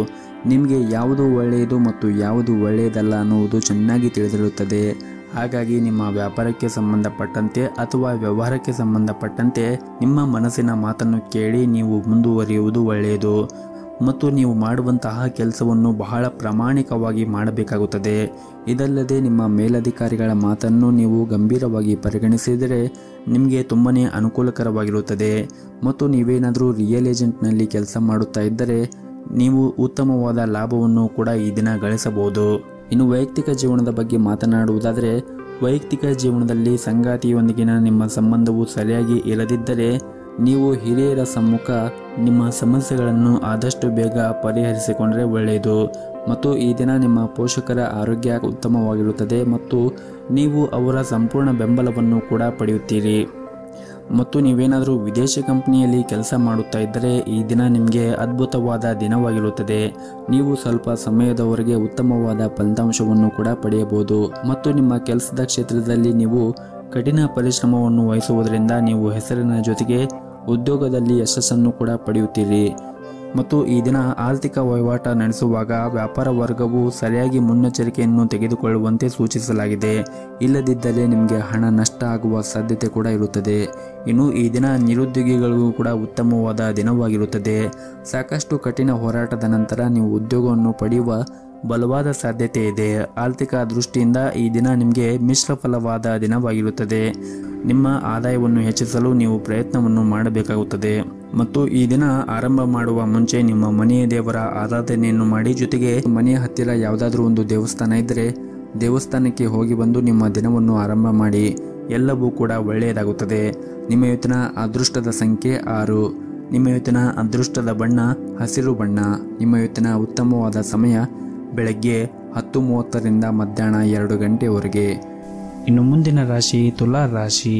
ನಿಮಗೆ ಯಾವುದು ಒಳ್ಳೆಯದು ಮತ್ತು ಯಾವುದು ಒಳ್ಳೆಯದಲ್ಲ ಅನ್ನುವುದು ಚೆನ್ನಾಗಿ ತಿಳಿದಿರುತ್ತದೆ. ಹಾಗಾಗಿ ನಿಮ್ಮ ವ್ಯಾಪಾರಕ್ಕೆ ಸಂಬಂಧಪಟ್ಟಂತೆ ಅಥವಾ ವ್ಯವಹಾರಕ್ಕೆ ಸಂಬಂಧಪಟ್ಟಂತೆ ನಿಮ್ಮ ಮನಸ್ಸಿನ ಮಾತನ್ನು ಕೇಳಿ ನೀವು ಮುಂದುವರಿಯುವುದು ಒಳ್ಳೆಯದು. ಮತ್ತು ನೀವು ಮಾಡುವಂತಹ ಕೆಲಸವನ್ನು ಬಹಳ ಪ್ರಾಮಾಣಿಕವಾಗಿ ಮಾಡಬೇಕಾಗುತ್ತದೆ. ಇದಲ್ಲದೆ ನಿಮ್ಮ ಮೇಲಧಿಕಾರಿಗಳ ಮಾತನ್ನು ನೀವು ಗಂಭೀರವಾಗಿ ಪರಿಗಣಿಸಿದರೆ ನಿಮಗೆ ತುಂಬನೇ ಅನುಕೂಲಕರವಾಗಿರುತ್ತದೆ. ಮತ್ತು ನೀವೇನಾದರೂ ರಿಯಲ್ ಏಜೆಂಟ್ನಲ್ಲಿ ಕೆಲಸ ಮಾಡುತ್ತಾ ಇದ್ದರೆ ನೀವು ಉತ್ತಮವಾದ ಲಾಭವನ್ನು ಕೂಡ ಈ ದಿನ ಗಳಿಸಬಹುದು. ಇನ್ನು ವೈಯಕ್ತಿಕ ಜೀವನದ ಬಗ್ಗೆ ಮಾತನಾಡುವುದಾದರೆ ವೈಯಕ್ತಿಕ ಜೀವನದಲ್ಲಿ ಸಂಗಾತಿಯೊಂದಿಗಿನ ನಿಮ್ಮ ಸಂಬಂಧವು ಸರಿಯಾಗಿ ಇರದಿದ್ದರೆ ನೀವು ಹಿರಿಯರ ಸಮ್ಮುಖ ನಿಮ್ಮ ಸಮಸ್ಯೆಗಳನ್ನು ಆದಷ್ಟು ಬೇಗ ಪರಿಹರಿಸಿಕೊಂಡರೆ ಒಳ್ಳೆಯದು. ಮತ್ತು ಈ ದಿನ ನಿಮ್ಮ ಪೋಷಕರ ಆರೋಗ್ಯ ಉತ್ತಮವಾಗಿರುತ್ತದೆ ಮತ್ತು ನೀವು ಅವರ ಸಂಪೂರ್ಣ ಬೆಂಬಲವನ್ನು ಕೂಡ ಪಡೆಯುತ್ತೀರಿ. ಮತ್ತು ನೀವೇನಾದರೂ ವಿದೇಶಿ ಕಂಪನಿಯಲ್ಲಿ ಕೆಲಸ ಮಾಡುತ್ತಾ ಇದ್ದರೆ ಈ ದಿನ ನಿಮಗೆ ಅದ್ಭುತವಾದ ದಿನವಾಗಿರುತ್ತದೆ. ನೀವು ಸ್ವಲ್ಪ ಸಮಯದವರೆಗೆ ಉತ್ತಮವಾದ ಫಲಿತಾಂಶವನ್ನು ಕೂಡ ಪಡೆಯಬಹುದು. ಮತ್ತು ನಿಮ್ಮ ಕೆಲಸದ ಕ್ಷೇತ್ರದಲ್ಲಿ ನೀವು ಕಠಿಣ ಪರಿಶ್ರಮವನ್ನು ವಹಿಸುವುದರಿಂದ ನೀವು ಹೆಸರಿನ ಜೊತೆಗೆ ಉದ್ಯೋಗದಲ್ಲಿ ಯಶಸ್ಸನ್ನು ಕೂಡ ಪಡೆಯುತ್ತೀರಿ. ಮತ್ತು ಈ ದಿನ ಆರ್ಥಿಕ ವಹಿವಾಟ ನಡೆಸುವಾಗ ವ್ಯಾಪಾರ ವರ್ಗವು ಸರಿಯಾಗಿ ಮುನ್ನೆಚ್ಚರಿಕೆಯನ್ನು ತೆಗೆದುಕೊಳ್ಳುವಂತೆ ಸೂಚಿಸಲಾಗಿದೆ. ಇಲ್ಲದಿದ್ದರೆ ನಿಮಗೆ ಹಣ ನಷ್ಟ ಆಗುವ ಸಾಧ್ಯತೆ ಕೂಡ ಇರುತ್ತದೆ. ಇನ್ನು ಈ ದಿನ ನಿರುದ್ಯೋಗಿಗಳಿಗೂ ಕೂಡ ಉತ್ತಮವಾದ ದಿನವಾಗಿರುತ್ತದೆ. ಸಾಕಷ್ಟು ಕಠಿಣ ಹೋರಾಟದ ನಂತರ ನೀವು ಉದ್ಯೋಗವನ್ನು ಪಡೆಯುವ ಬಲವಾದ ಸಾಧ್ಯತೆ ಇದೆ. ಆರ್ಥಿಕ ದೃಷ್ಟಿಯಿಂದ ಈ ದಿನ ನಿಮಗೆ ಮಿಶ್ರ ಫಲವಾದ ದಿನವಾಗಿರುತ್ತದೆ. ನಿಮ್ಮ ಆದಾಯವನ್ನು ಹೆಚ್ಚಿಸಲು ನೀವು ಪ್ರಯತ್ನವನ್ನು ಮಾಡಬೇಕಾಗುತ್ತದೆ. ಮತ್ತು ಈ ದಿನ ಆರಂಭ ಮಾಡುವ ಮುಂಚೆ ನಿಮ್ಮ ಮನೆಯ ದೇವರ ಆರಾಧನೆಯನ್ನು ಮಾಡಿ, ಜೊತೆಗೆ ಮನೆಯ ಹತ್ತಿರ ಯಾವುದಾದ್ರೂ ಒಂದು ದೇವಸ್ಥಾನ ಇದ್ದರೆ ದೇವಸ್ಥಾನಕ್ಕೆ ಹೋಗಿ ಬಂದು ನಿಮ್ಮ ದಿನವನ್ನು ಆರಂಭ ಮಾಡಿ. ಎಲ್ಲವೂ ಕೂಡ ಒಳ್ಳೆಯದಾಗುತ್ತದೆ. ನಿಮ್ಮ ಇವತ್ತಿನ ಅದೃಷ್ಟದ ಸಂಖ್ಯೆ 6. ನಿಮ್ಮ ಇವತ್ತಿನ ಅದೃಷ್ಟದ ಬಣ್ಣ ಹಸಿರು ಬಣ್ಣ. ನಿಮ್ಮ ಇವತ್ತಿನ ಉತ್ತಮವಾದ ಸಮಯ ಬೆಳಗ್ಗೆ 10:30ರಿಂದ ಮಧ್ಯಾಹ್ನ 2 ಗಂಟೆವರೆಗೆ. ಇನ್ನು ಮುಂದಿನ ರಾಶಿ ತುಲಾ ರಾಶಿ.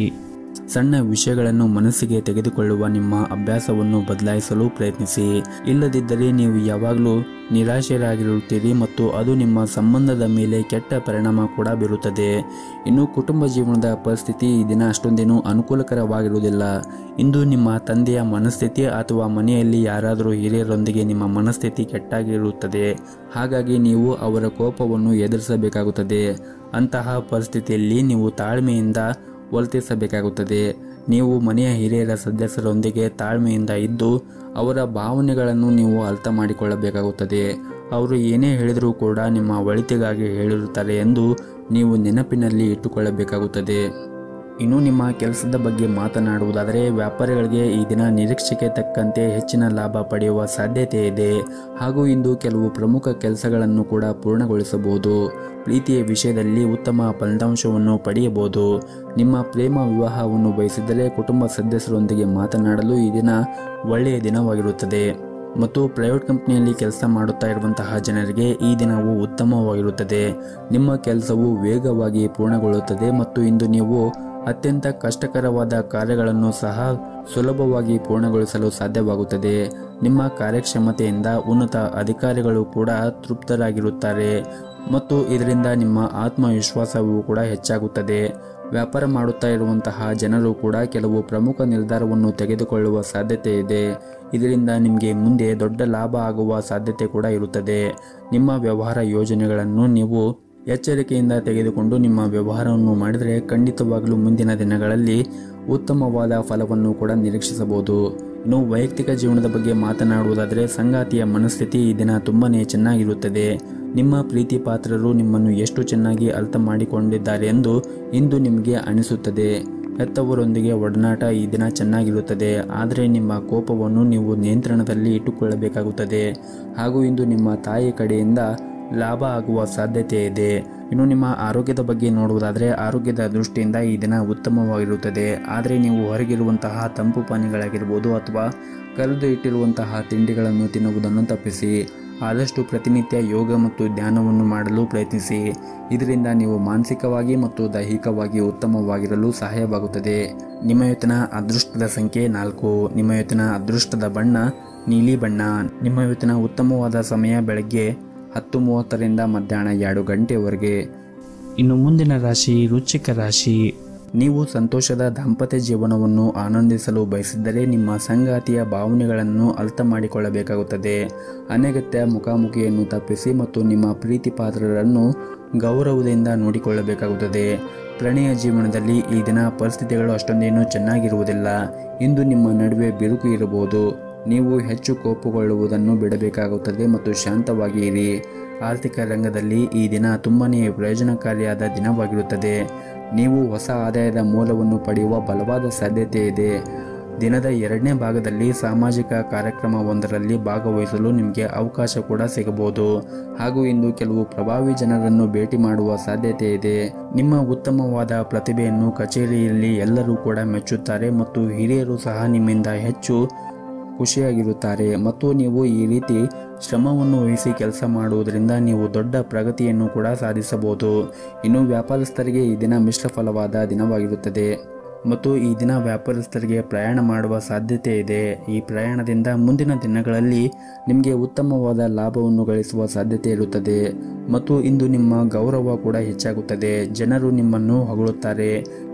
ಸಣ್ಣ ವಿಷಯಗಳನ್ನು ಮನಸ್ಸಿಗೆ ತೆಗೆದುಕೊಳ್ಳುವ ನಿಮ್ಮ ಅಭ್ಯಾಸವನ್ನು ಬದಲಾಯಿಸಲು ಪ್ರಯತ್ನಿಸಿ. ಇಲ್ಲದಿದ್ದರೆ ನೀವು ಯಾವಾಗಲೂ ನಿರಾಶರಾಗಿರುತ್ತೀರಿ ಮತ್ತು ಅದು ನಿಮ್ಮ ಸಂಬಂಧದ ಮೇಲೆ ಕೆಟ್ಟ ಪರಿಣಾಮ ಕೂಡ ಬೀರುತ್ತದೆ. ಇನ್ನು ಕುಟುಂಬ ಜೀವನದ ಪರಿಸ್ಥಿತಿ ಈ ದಿನ ಅಷ್ಟೊಂದೇನು ಅನುಕೂಲಕರವಾಗಿರುವುದಿಲ್ಲ. ಇಂದು ನಿಮ್ಮ ತಂದೆಯ ಮನಸ್ಥಿತಿ ಅಥವಾ ಮನೆಯಲ್ಲಿ ಯಾರಾದರೂ ಹಿರಿಯರೊಂದಿಗೆ ನಿಮ್ಮ ಮನಸ್ಥಿತಿ ಕೆಟ್ಟಾಗಿರುತ್ತದೆ. ಹಾಗಾಗಿ ನೀವು ಅವರ ಕೋಪವನ್ನು ಎದುರಿಸಬೇಕಾಗುತ್ತದೆ. ಅಂತಹ ಪರಿಸ್ಥಿತಿಯಲ್ಲಿ ನೀವು ತಾಳ್ಮೆಯಿಂದ ವರ್ತಿಸಬೇಕಾಗುತ್ತದೆ. ನೀವು ಮನೆಯ ಹಿರಿಯರ ಸದಸ್ಯರೊಂದಿಗೆ ತಾಳ್ಮೆಯಿಂದ ಇದ್ದು ಅವರ ಭಾವನೆಗಳನ್ನು ನೀವು ಅರ್ಥ ಮಾಡಿಕೊಳ್ಳಬೇಕಾಗುತ್ತದೆ. ಅವರು ಏನೇ ಹೇಳಿದರೂ ಕೂಡ ನಿಮ್ಮ ಒಳಿತಿಗಾಗಿ ಹೇಳಿರುತ್ತಾರೆ ಎಂದು ನೀವು ನೆನಪಿನಲ್ಲಿ ಇಟ್ಟುಕೊಳ್ಳಬೇಕಾಗುತ್ತದೆ. ಇನ್ನು ನಿಮ್ಮ ಕೆಲಸದ ಬಗ್ಗೆ ಮಾತನಾಡುವುದಾದರೆ ವ್ಯಾಪಾರಿಗಳಿಗೆ ಈ ದಿನ ನಿರೀಕ್ಷೆಗೆ ತಕ್ಕಂತೆ ಹೆಚ್ಚಿನ ಲಾಭ ಪಡೆಯುವ ಸಾಧ್ಯತೆ ಇದೆ. ಹಾಗೂ ಇಂದು ಕೆಲವು ಪ್ರಮುಖ ಕೆಲಸಗಳನ್ನು ಕೂಡ ಪೂರ್ಣಗೊಳಿಸಬಹುದು. ಪ್ರೀತಿಯ ವಿಷಯದಲ್ಲಿ ಉತ್ತಮ ಫಲಿತಾಂಶವನ್ನು ಪಡೆಯಬಹುದು. ನಿಮ್ಮ ಪ್ರೇಮ ವಿವಾಹವನ್ನು ಬಯಸಿದರೆ ಕುಟುಂಬ ಸದಸ್ಯರೊಂದಿಗೆ ಮಾತನಾಡಲು ಈ ದಿನ ಒಳ್ಳೆಯ ದಿನವಾಗಿರುತ್ತದೆ. ಮತ್ತು ಪ್ರೈವೇಟ್ ಕಂಪನಿಯಲ್ಲಿ ಕೆಲಸ ಮಾಡುತ್ತಾ ಇರುವಂತಹ ಜನರಿಗೆ ಈ ದಿನವು ಉತ್ತಮವಾಗಿರುತ್ತದೆ. ನಿಮ್ಮ ಕೆಲಸವು ವೇಗವಾಗಿ ಪೂರ್ಣಗೊಳ್ಳುತ್ತದೆ ಮತ್ತು ಇಂದು ನೀವು ಅತ್ಯಂತ ಕಷ್ಟಕರವಾದ ಕಾರ್ಯಗಳನ್ನು ಸಹ ಸುಲಭವಾಗಿ ಪೂರ್ಣಗೊಳಿಸಲು ಸಾಧ್ಯವಾಗುತ್ತದೆ. ನಿಮ್ಮ ಕಾರ್ಯಕ್ಷಮತೆಯಿಂದ ಉನ್ನತ ಅಧಿಕಾರಿಗಳು ಕೂಡ ತೃಪ್ತರಾಗಿರುತ್ತಾರೆ ಮತ್ತು ಇದರಿಂದ ನಿಮ್ಮ ಆತ್ಮವಿಶ್ವಾಸವೂ ಕೂಡ ಹೆಚ್ಚಾಗುತ್ತದೆ. ವ್ಯಾಪಾರ ಮಾಡುತ್ತಾ ಇರುವಂತಹ ಜನರು ಕೂಡ ಕೆಲವು ಪ್ರಮುಖ ನಿರ್ಧಾರವನ್ನು ತೆಗೆದುಕೊಳ್ಳುವ ಸಾಧ್ಯತೆ ಇದೆ. ಇದರಿಂದ ನಿಮಗೆ ಮುಂದೆ ದೊಡ್ಡ ಲಾಭ ಆಗುವ ಸಾಧ್ಯತೆ ಕೂಡ ಇರುತ್ತದೆ. ನಿಮ್ಮ ವ್ಯವಹಾರ ಯೋಜನೆಗಳನ್ನು ನೀವು ಎಚ್ಚರಿಕೆಯಿಂದ ತೆಗೆದುಕೊಂಡು ನಿಮ್ಮ ವ್ಯವಹಾರವನ್ನು ಮಾಡಿದರೆ ಖಂಡಿತವಾಗಲೂ ಮುಂದಿನ ದಿನಗಳಲ್ಲಿ ಉತ್ತಮವಾದ ಫಲವನ್ನು ಕೂಡ ನಿರೀಕ್ಷಿಸಬಹುದು. ಇನ್ನು ವೈಯಕ್ತಿಕ ಜೀವನದ ಬಗ್ಗೆ ಮಾತನಾಡುವುದಾದರೆ ಸಂಗಾತಿಯ ಮನಸ್ಥಿತಿ ಈ ದಿನ ತುಂಬಾನೇ ಚೆನ್ನಾಗಿರುತ್ತದೆ. ನಿಮ್ಮ ಪ್ರೀತಿ ಪಾತ್ರರು ನಿಮ್ಮನ್ನು ಎಷ್ಟು ಚೆನ್ನಾಗಿ ಅರ್ಥ ಮಾಡಿಕೊಂಡಿದ್ದಾರೆ ಎಂದು ಇಂದು ನಿಮಗೆ ಅನಿಸುತ್ತದೆ. ಹೆತ್ತವರೊಂದಿಗೆ ಒಡನಾಟ ಈ ದಿನ ಚೆನ್ನಾಗಿರುತ್ತದೆ, ಆದರೆ ನಿಮ್ಮ ಕೋಪವನ್ನು ನೀವು ನಿಯಂತ್ರಣದಲ್ಲಿ ಇಟ್ಟುಕೊಳ್ಳಬೇಕಾಗುತ್ತದೆ. ಹಾಗೂ ಇಂದು ನಿಮ್ಮ ತಾಯಿ ಕಡೆಯಿಂದ ಲಾಭ ಆಗುವ ಸಾಧ್ಯತೆ ಇದೆ. ಇನ್ನು ನಿಮ್ಮ ಆರೋಗ್ಯದ ಬಗ್ಗೆ ನೋಡುವುದಾದರೆ ಆರೋಗ್ಯದ ದೃಷ್ಟಿಯಿಂದ ಈ ದಿನ ಉತ್ತಮವಾಗಿರುತ್ತದೆ. ಆದರೆ ನೀವು ಹೊರಗಿರುವಂತಹ ತಂಪು ಪಾನೀಯಗಳಾಗಿರ್ಬೋದು ಅಥವಾ ಕರೆದು ಇಟ್ಟಿರುವಂತಹ ತಿಂಡಿಗಳನ್ನು ತಿನ್ನುವುದನ್ನು ತಪ್ಪಿಸಿ. ಆದಷ್ಟು ಪ್ರತಿನಿತ್ಯ ಯೋಗ ಮತ್ತು ಧ್ಯಾನವನ್ನು ಮಾಡಲು ಪ್ರಯತ್ನಿಸಿ. ಇದರಿಂದ ನೀವು ಮಾನಸಿಕವಾಗಿ ಮತ್ತು ದೈಹಿಕವಾಗಿ ಉತ್ತಮವಾಗಿರಲು ಸಹಾಯವಾಗುತ್ತದೆ. ನಿಮ್ಮ ಇವತ್ತಿನ ಅದೃಷ್ಟದ ಸಂಖ್ಯೆ 4. ನಿಮ್ಮ ಇವತ್ತಿನ ಅದೃಷ್ಟದ ಬಣ್ಣ ನೀಲಿ ಬಣ್ಣ. ನಿಮ್ಮ ಇವತ್ತಿನ ಉತ್ತಮವಾದ ಸಮಯ ಬೆಳಗ್ಗೆ 10:30ರಿಂದ ಮಧ್ಯಾಹ್ನ 2 ಗಂಟೆವರೆಗೆ. ಇನ್ನು ಮುಂದಿನ ರಾಶಿ ವೃಶ್ಚಿಕ ರಾಶಿ. ನೀವು ಸಂತೋಷದ ದಾಂಪತ್ಯ ಜೀವನವನ್ನು ಆನಂದಿಸಲು ಬಯಸಿದ್ದರೆ ನಿಮ್ಮ ಸಂಗಾತಿಯ ಭಾವನೆಗಳನ್ನು ಅರ್ಥ ಮಾಡಿಕೊಳ್ಳಬೇಕಾಗುತ್ತದೆ. ಅನಗತ್ಯ ಮುಖಾಮುಖಿಯನ್ನು ತಪ್ಪಿಸಿ ಮತ್ತು ನಿಮ್ಮ ಪ್ರೀತಿ ಪಾತ್ರರನ್ನು ಗೌರವದಿಂದ ನೋಡಿಕೊಳ್ಳಬೇಕಾಗುತ್ತದೆ. ಪ್ರಣಯ ಜೀವನದಲ್ಲಿ ಈ ದಿನ ಪರಿಸ್ಥಿತಿಗಳು ಅಷ್ಟೊಂದೇನು ಚೆನ್ನಾಗಿರುವುದಿಲ್ಲ. ಇಂದು ನಿಮ್ಮ ನಡುವೆ ಬಿರುಕು ಇರಬಹುದು. ನೀವು ಹೆಚ್ಚು ಕೋಪಗೊಳ್ಳುವುದನ್ನು ಬಿಡಬೇಕಾಗುತ್ತದೆ ಮತ್ತು ಶಾಂತವಾಗಿ ಇರಿ. ಆರ್ಥಿಕ ರಂಗದಲ್ಲಿ ಈ ದಿನ ತುಂಬಾನೇ ಪ್ರಯೋಜನಕಾರಿಯಾದ ದಿನವಾಗಿರುತ್ತದೆ. ನೀವು ಹೊಸ ಆದಾಯದ ಮೂಲವನ್ನು ಪಡೆಯುವ ಬಲವಾದ ಸಾಧ್ಯತೆ ಇದೆ. ದಿನದ 2ನೇ ಭಾಗದಲ್ಲಿ ಸಾಮಾಜಿಕ ಕಾರ್ಯಕ್ರಮವೊಂದರಲ್ಲಿ ಭಾಗವಹಿಸಲು ನಿಮಗೆ ಅವಕಾಶ ಕೂಡ ಸಿಗಬಹುದು. ಹಾಗೂ ಇಂದು ಕೆಲವು ಪ್ರಭಾವಿ ಜನರನ್ನು ಭೇಟಿ ಮಾಡುವ ಸಾಧ್ಯತೆ ಇದೆ. ನಿಮ್ಮ ಉತ್ತಮವಾದ ಪ್ರತಿಭೆಯನ್ನು ಕಚೇರಿಯಲ್ಲಿ ಎಲ್ಲರೂ ಕೂಡ ಮೆಚ್ಚುತ್ತಾರೆ ಮತ್ತು ಹಿರಿಯರು ಸಹ ನಿಮ್ಮಿಂದ ಹೆಚ್ಚು ಖುಷಿಯಾಗಿರುತ್ತಾರೆ ಮತ್ತು ನೀವು ಈ ರೀತಿ ಶ್ರಮವನ್ನು ವಹಿಸಿ ಕೆಲಸ ಮಾಡುವುದರಿಂದ ನೀವು ದೊಡ್ಡ ಪ್ರಗತಿಯನ್ನು ಕೂಡ ಸಾಧಿಸಬಹುದು. ಇನ್ನು ವ್ಯಾಪಾರಸ್ಥರಿಗೆ ಈ ದಿನ ಮಿಶ್ರ ಫಲವಾದ ದಿನವಾಗಿರುತ್ತದೆ ಮತ್ತು ಈ ದಿನ ವ್ಯಾಪಾರಸ್ಥರಿಗೆ ಪ್ರಯಾಣ ಮಾಡುವ ಸಾಧ್ಯತೆ ಇದೆ. ಈ ಪ್ರಯಾಣದಿಂದ ಮುಂದಿನ ದಿನಗಳಲ್ಲಿ ನಿಮಗೆ ಉತ್ತಮವಾದ ಲಾಭವನ್ನು ಗಳಿಸುವ ಸಾಧ್ಯತೆ ಇರುತ್ತದೆ ಮತ್ತು ಇಂದು ನಿಮ್ಮ ಗೌರವ ಕೂಡ ಹೆಚ್ಚಾಗುತ್ತದೆ. ಜನರು ನಿಮ್ಮನ್ನು ಹೊಗಳುತ್ತಾರೆ.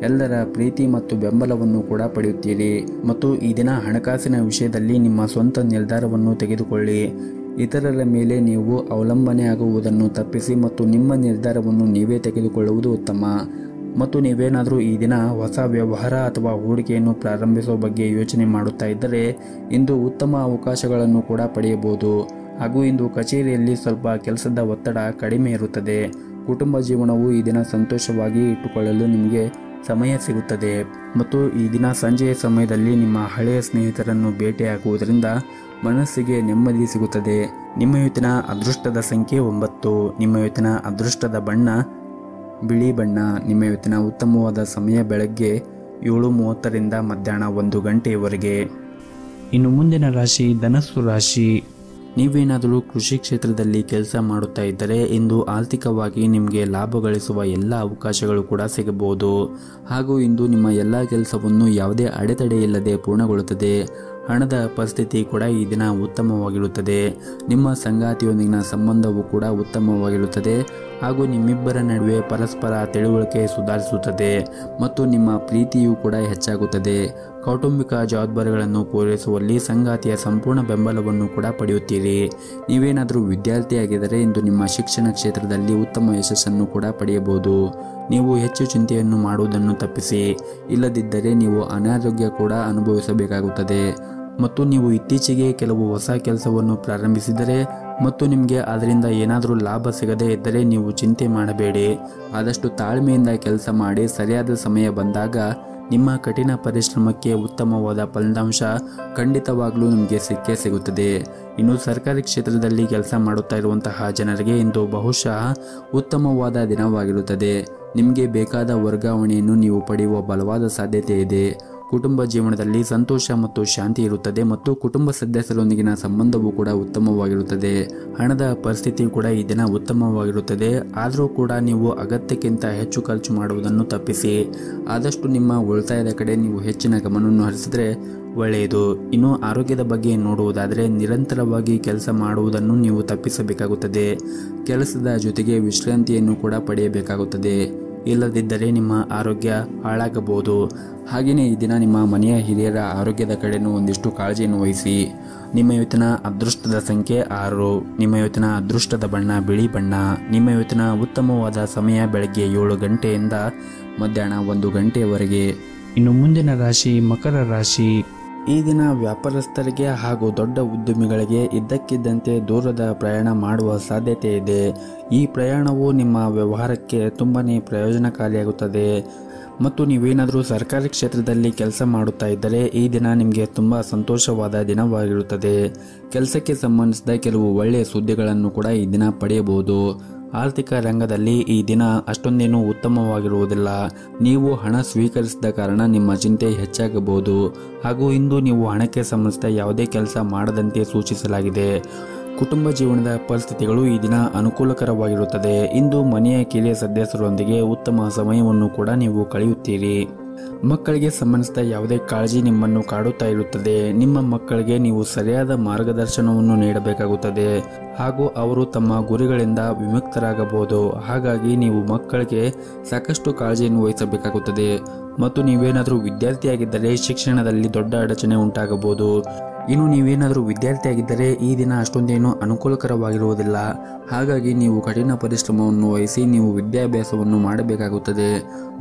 ಎಲ್ಲರ ಪ್ರೀತಿ ಮತ್ತು ಬೆಂಬಲವನ್ನು ಕೂಡ ಪಡೆಯುತ್ತೀರಿ ಮತ್ತು ಈ ದಿನ ಹಣಕಾಸಿನ ವಿಷಯದಲ್ಲಿ ನಿಮ್ಮ ಸ್ವಂತ ನಿರ್ಧಾರವನ್ನು ತೆಗೆದುಕೊಳ್ಳಿ. ಇತರರ ಮೇಲೆ ನೀವು ಅವಲಂಬನೆ ಆಗುವುದನ್ನು ತಪ್ಪಿಸಿ ಮತ್ತು ನಿಮ್ಮ ನಿರ್ಧಾರವನ್ನು ನೀವೇ ತೆಗೆದುಕೊಳ್ಳುವುದು ಉತ್ತಮ. ಮತ್ತು ನೀವೇನಾದರೂ ಈ ದಿನ ಹೊಸ ವ್ಯವಹಾರ ಅಥವಾ ಹೂಡಿಕೆಯನ್ನು ಪ್ರಾರಂಭಿಸುವ ಬಗ್ಗೆ ಯೋಚನೆ ಮಾಡುತ್ತಾ ಇದ್ದರೆ ಇಂದು ಉತ್ತಮ ಅವಕಾಶಗಳನ್ನು ಕೂಡ ಪಡೆಯಬಹುದು. ಹಾಗೂ ಇಂದು ಕಚೇರಿಯಲ್ಲಿ ಸ್ವಲ್ಪ ಕೆಲಸದ ಒತ್ತಡ ಕಡಿಮೆ ಇರುತ್ತದೆ. ಕುಟುಂಬ ಜೀವನವು ಈ ದಿನ ಸಂತೋಷವಾಗಿ ಇಟ್ಟುಕೊಳ್ಳಲು ನಿಮಗೆ ಸಮಯ ಸಿಗುತ್ತದೆ ಮತ್ತು ಈ ದಿನ ಸಂಜೆಯ ಸಮಯದಲ್ಲಿ ನಿಮ್ಮ ಹಳೆಯ ಸ್ನೇಹಿತರನ್ನು ಭೇಟಿಯಾಗುವುದರಿಂದ ಮನಸ್ಸಿಗೆ ನೆಮ್ಮದಿ ಸಿಗುತ್ತದೆ. ನಿಮ್ಮ ಇವತ್ತಿನ ಅದೃಷ್ಟದ ಸಂಖ್ಯೆ 9. ನಿಮ್ಮ ಇವತ್ತಿನ ಅದೃಷ್ಟದ ಬಣ್ಣ ಬಿಳಿ ಬಣ್ಣ. ನಿಮ್ಮ ಇವತ್ತಿನ ಉತ್ತಮವಾದ ಸಮಯ ಬೆಳಗ್ಗೆ 7:30ರಿಂದ ಮಧ್ಯಾಹ್ನ 1 ಗಂಟೆಯವರೆಗೆ. ಇನ್ನು ಮುಂದಿನ ರಾಶಿ ಧನಸ್ಸು ರಾಶಿ. ನೀವೇನಾದರೂ ಕೃಷಿ ಕ್ಷೇತ್ರದಲ್ಲಿ ಕೆಲಸ ಮಾಡುತ್ತಾ ಇದ್ದರೆ ಇಂದು ಆರ್ಥಿಕವಾಗಿ ನಿಮಗೆ ಲಾಭ ಗಳಿಸುವ ಎಲ್ಲ ಅವಕಾಶಗಳು ಕೂಡ ಸಿಗಬಹುದು. ಹಾಗೂ ಇಂದು ನಿಮ್ಮ ಎಲ್ಲ ಕೆಲಸವನ್ನು ಯಾವುದೇ ಅಡೆತಡೆ ಇಲ್ಲದೆ ಪೂರ್ಣಗೊಳ್ಳುತ್ತದೆ. ಹಣದ ಪರಿಸ್ಥಿತಿ ಕೂಡ ಈ ದಿನ ಉತ್ತಮವಾಗಿರುತ್ತದೆ. ನಿಮ್ಮ ಸಂಗಾತಿಯೊಂದಿಗಿನ ಸಂಬಂಧವು ಕೂಡ ಉತ್ತಮವಾಗಿರುತ್ತದೆ ಹಾಗೂ ನಿಮ್ಮಿಬ್ಬರ ನಡುವೆ ಪರಸ್ಪರ ತಿಳುವಳಿಕೆ ಸುಧಾರಿಸುತ್ತದೆ ಮತ್ತು ನಿಮ್ಮ ಪ್ರೀತಿಯೂ ಕೂಡ ಹೆಚ್ಚಾಗುತ್ತದೆ. ಕೌಟುಂಬಿಕ ಜವಾಬ್ದಾರಿಗಳನ್ನು ಪೂರೈಸುವಲ್ಲಿ ಸಂಗಾತಿಯ ಸಂಪೂರ್ಣ ಬೆಂಬಲವನ್ನು ಕೂಡ ಪಡೆಯುತ್ತೀರಿ. ನೀವೇನಾದರೂ ವಿದ್ಯಾರ್ಥಿಯಾಗಿದ್ದರೆ ಇಂದು ನಿಮ್ಮ ಶಿಕ್ಷಣ ಕ್ಷೇತ್ರದಲ್ಲಿ ಉತ್ತಮ ಯಶಸ್ಸನ್ನು ಕೂಡ ಪಡೆಯಬಹುದು. ನೀವು ಹೆಚ್ಚು ಚಿಂತೆಯನ್ನು ಮಾಡುವುದನ್ನು ತಪ್ಪಿಸಿ. ಇಲ್ಲದಿದ್ದರೆ ನೀವು ಅನಾರೋಗ್ಯ ಕೂಡ ಅನುಭವಿಸಬೇಕಾಗುತ್ತದೆ. ಮತ್ತು ನೀವು ಇತ್ತೀಚೆಗೆ ಕೆಲವು ಹೊಸ ಕೆಲಸವನ್ನು ಪ್ರಾರಂಭಿಸಿದರೆ ಮತ್ತು ನಿಮಗೆ ಅದರಿಂದ ಏನಾದರೂ ಲಾಭ ಸಿಗದೇ ಇದ್ದರೆ ನೀವು ಚಿಂತೆ ಮಾಡಬೇಡಿ. ಆದಷ್ಟು ತಾಳ್ಮೆಯಿಂದ ಕೆಲಸ ಮಾಡಿ. ಸರಿಯಾದ ಸಮಯ ಬಂದಾಗ ನಿಮ್ಮ ಕಠಿಣ ಪರಿಶ್ರಮಕ್ಕೆ ಉತ್ತಮವಾದ ಫಲಿತಾಂಶ ಖಂಡಿತವಾಗ್ಲೂ ನಿಮಗೆ ಸಿಕ್ಕೇ ಸಿಗುತ್ತದೆ. ಇನ್ನು ಸರ್ಕಾರಿ ಕ್ಷೇತ್ರದಲ್ಲಿ ಕೆಲಸ ಮಾಡುತ್ತಾ ಇರುವಂತಹ ಜನರಿಗೆ ಇಂದು ಬಹುಶಃ ಉತ್ತಮವಾದ ದಿನವಾಗಿರುತ್ತದೆ. ನಿಮಗೆ ಬೇಕಾದ ವರ್ಗಾವಣೆಯನ್ನು ನೀವು ಪಡೆಯುವ ಬಲವಾದ ಸಾಧ್ಯತೆ ಇದೆ. ಕುಟುಂಬ ಜೀವನದಲ್ಲಿ ಸಂತೋಷ ಮತ್ತು ಶಾಂತಿ ಇರುತ್ತದೆ ಮತ್ತು ಕುಟುಂಬ ಸದಸ್ಯರೊಂದಿಗಿನ ಸಂಬಂಧವೂ ಕೂಡ ಉತ್ತಮವಾಗಿರುತ್ತದೆ. ಹಣದ ಪರಿಸ್ಥಿತಿ ಕೂಡ ಈ ದಿನ ಉತ್ತಮವಾಗಿರುತ್ತದೆ. ಆದರೂ ಕೂಡ ನೀವು ಅಗತ್ಯಕ್ಕಿಂತ ಹೆಚ್ಚು ಖರ್ಚು ಮಾಡುವುದನ್ನು ತಪ್ಪಿಸಿ. ಆದಷ್ಟು ನಿಮ್ಮ ಉಳಿತಾಯದ ಕಡೆ ನೀವು ಹೆಚ್ಚಿನ ಗಮನವನ್ನು ಹರಿಸಿದರೆ ಒಳ್ಳೆಯದು. ಇನ್ನು ಆರೋಗ್ಯದ ಬಗ್ಗೆ ನೋಡುವುದಾದರೆ ನಿರಂತರವಾಗಿ ಕೆಲಸ ಮಾಡುವುದನ್ನು ನೀವು ತಪ್ಪಿಸಬೇಕಾಗುತ್ತದೆ. ಕೆಲಸದ ಜೊತೆಗೆ ವಿಶ್ರಾಂತಿಯನ್ನು ಕೂಡ ಪಡೆಯಬೇಕಾಗುತ್ತದೆ. ಇಲ್ಲದಿದ್ದರೆ ನಿಮ್ಮ ಆರೋಗ್ಯ ಹಾಳಾಗಬಹುದು. ಹಾಗೆಯೇ ಈ ದಿನ ನಿಮ್ಮ ಮನೆಯ ಹಿರಿಯರ ಆರೋಗ್ಯದ ಕಡೆನೂ ಒಂದಿಷ್ಟು ಕಾಳಜಿಯನ್ನು ವಹಿಸಿ. ನಿಮ್ಮ ಇವತ್ತಿನ ಅದೃಷ್ಟದ ಸಂಖ್ಯೆ 6. ನಿಮ್ಮ ಇವತ್ತಿನ ಅದೃಷ್ಟದ ಬಣ್ಣ ಬಿಳಿ ಬಣ್ಣ. ನಿಮ್ಮ ಇವತ್ತಿನ ಉತ್ತಮವಾದ ಸಮಯ ಬೆಳಗ್ಗೆ 7 ಗಂಟೆಯಿಂದ ಮಧ್ಯಾಹ್ನ 1 ಗಂಟೆಯವರೆಗೆ. ಇನ್ನು ಮುಂದಿನ ರಾಶಿ ಮಕರ ರಾಶಿ. ಈ ದಿನ ವ್ಯಾಪಾರಸ್ಥರಿಗೆ ಹಾಗೂ ದೊಡ್ಡ ಉದ್ಯಮಿಗಳಿಗೆ ಇದ್ದಕ್ಕಿದ್ದಂತೆ ದೂರದ ಪ್ರಯಾಣ ಮಾಡುವ ಸಾಧ್ಯತೆ ಇದೆ. ಈ ಪ್ರಯಾಣವು ನಿಮ್ಮ ವ್ಯವಹಾರಕ್ಕೆ ತುಂಬಾನೇ ಪ್ರಯೋಜನಕಾರಿಯಾಗುತ್ತದೆ. ಮತ್ತು ನೀವೇನಾದರೂ ಸರ್ಕಾರಿ ಕ್ಷೇತ್ರದಲ್ಲಿ ಕೆಲಸ ಮಾಡುತ್ತಾ ಇದ್ದರೆ ಈ ದಿನ ನಿಮಗೆ ತುಂಬ ಸಂತೋಷವಾದ ದಿನವಾಗಿರುತ್ತದೆ. ಕೆಲಸಕ್ಕೆ ಸಂಬಂಧಿಸಿದ ಕೆಲವು ಒಳ್ಳೆಯ ಸುದ್ದಿಗಳನ್ನು ಕೂಡ ಈ ದಿನ ಪಡೆಯಬಹುದು. ಆರ್ಥಿಕ ರಂಗದಲ್ಲಿ ಈ ದಿನ ಅಷ್ಟೊಂದೇನೂ ಉತ್ತಮವಾಗಿರುವುದಿಲ್ಲ. ನೀವು ಹಣ ಸ್ವೀಕರಿಸಿದ ಕಾರಣ ನಿಮ್ಮ ಚಿಂತೆ ಹೆಚ್ಚಾಗಬಹುದು. ಹಾಗೂ ಇಂದು ನೀವು ಹಣಕ್ಕೆ ಸಂಬಂಧಿಸಿದ ಯಾವುದೇ ಕೆಲಸ ಮಾಡದಂತೆ ಸೂಚಿಸಲಾಗಿದೆ. ಕುಟುಂಬ ಜೀವನದ ಪರಿಸ್ಥಿತಿಗಳು ಈ ದಿನ ಅನುಕೂಲಕರವಾಗಿರುತ್ತದೆ. ಇಂದು ಮನೆಯ ಕಿರಿಯ ಸದಸ್ಯರೊಂದಿಗೆ ಉತ್ತಮ ಸಮಯವನ್ನು ಕೂಡ ನೀವು ಕಳೆಯುತ್ತೀರಿ. ಮಕ್ಕಳಿಗೆ ಸಂಬಂಧಿಸಿದ ಯಾವುದೇ ಕಾಳಜಿ ನಿಮ್ಮನ್ನು ಕಾಡುತ್ತಾ ಇರುತ್ತದೆ. ನಿಮ್ಮ ಮಕ್ಕಳಿಗೆ ನೀವು ಸರಿಯಾದ ಮಾರ್ಗದರ್ಶನವನ್ನು ನೀಡಬೇಕಾಗುತ್ತದೆ ಹಾಗೂ ಅವರು ತಮ್ಮ ಗುರಿಗಳಿಂದ ವಿಮುಕ್ತರಾಗಬಹುದು. ಹಾಗಾಗಿ ನೀವು ಮಕ್ಕಳಿಗೆ ಸಾಕಷ್ಟು ಕಾಳಜಿಯನ್ನು ವಹಿಸಬೇಕಾಗುತ್ತದೆ. ಮತ್ತು ನೀವೇನಾದರೂ ವಿದ್ಯಾರ್ಥಿಯಾಗಿದ್ದರೆ ಶಿಕ್ಷಣದಲ್ಲಿ ದೊಡ್ಡ ಅಡಚಣೆ ಉಂಟಾಗಬಹುದು. ಇನ್ನು ನೀವೇನಾದರೂ ವಿದ್ಯಾರ್ಥಿಯಾಗಿದ್ದರೆ ಈ ದಿನ ಅಷ್ಟೊಂದೇನು ಅನುಕೂಲಕರವಾಗಿರುವುದಿಲ್ಲ. ಹಾಗಾಗಿ ನೀವು ಕಠಿಣ ಪರಿಶ್ರಮವನ್ನು ವಹಿಸಿ ನೀವು ವಿದ್ಯಾಭ್ಯಾಸವನ್ನು ಮಾಡಬೇಕಾಗುತ್ತದೆ.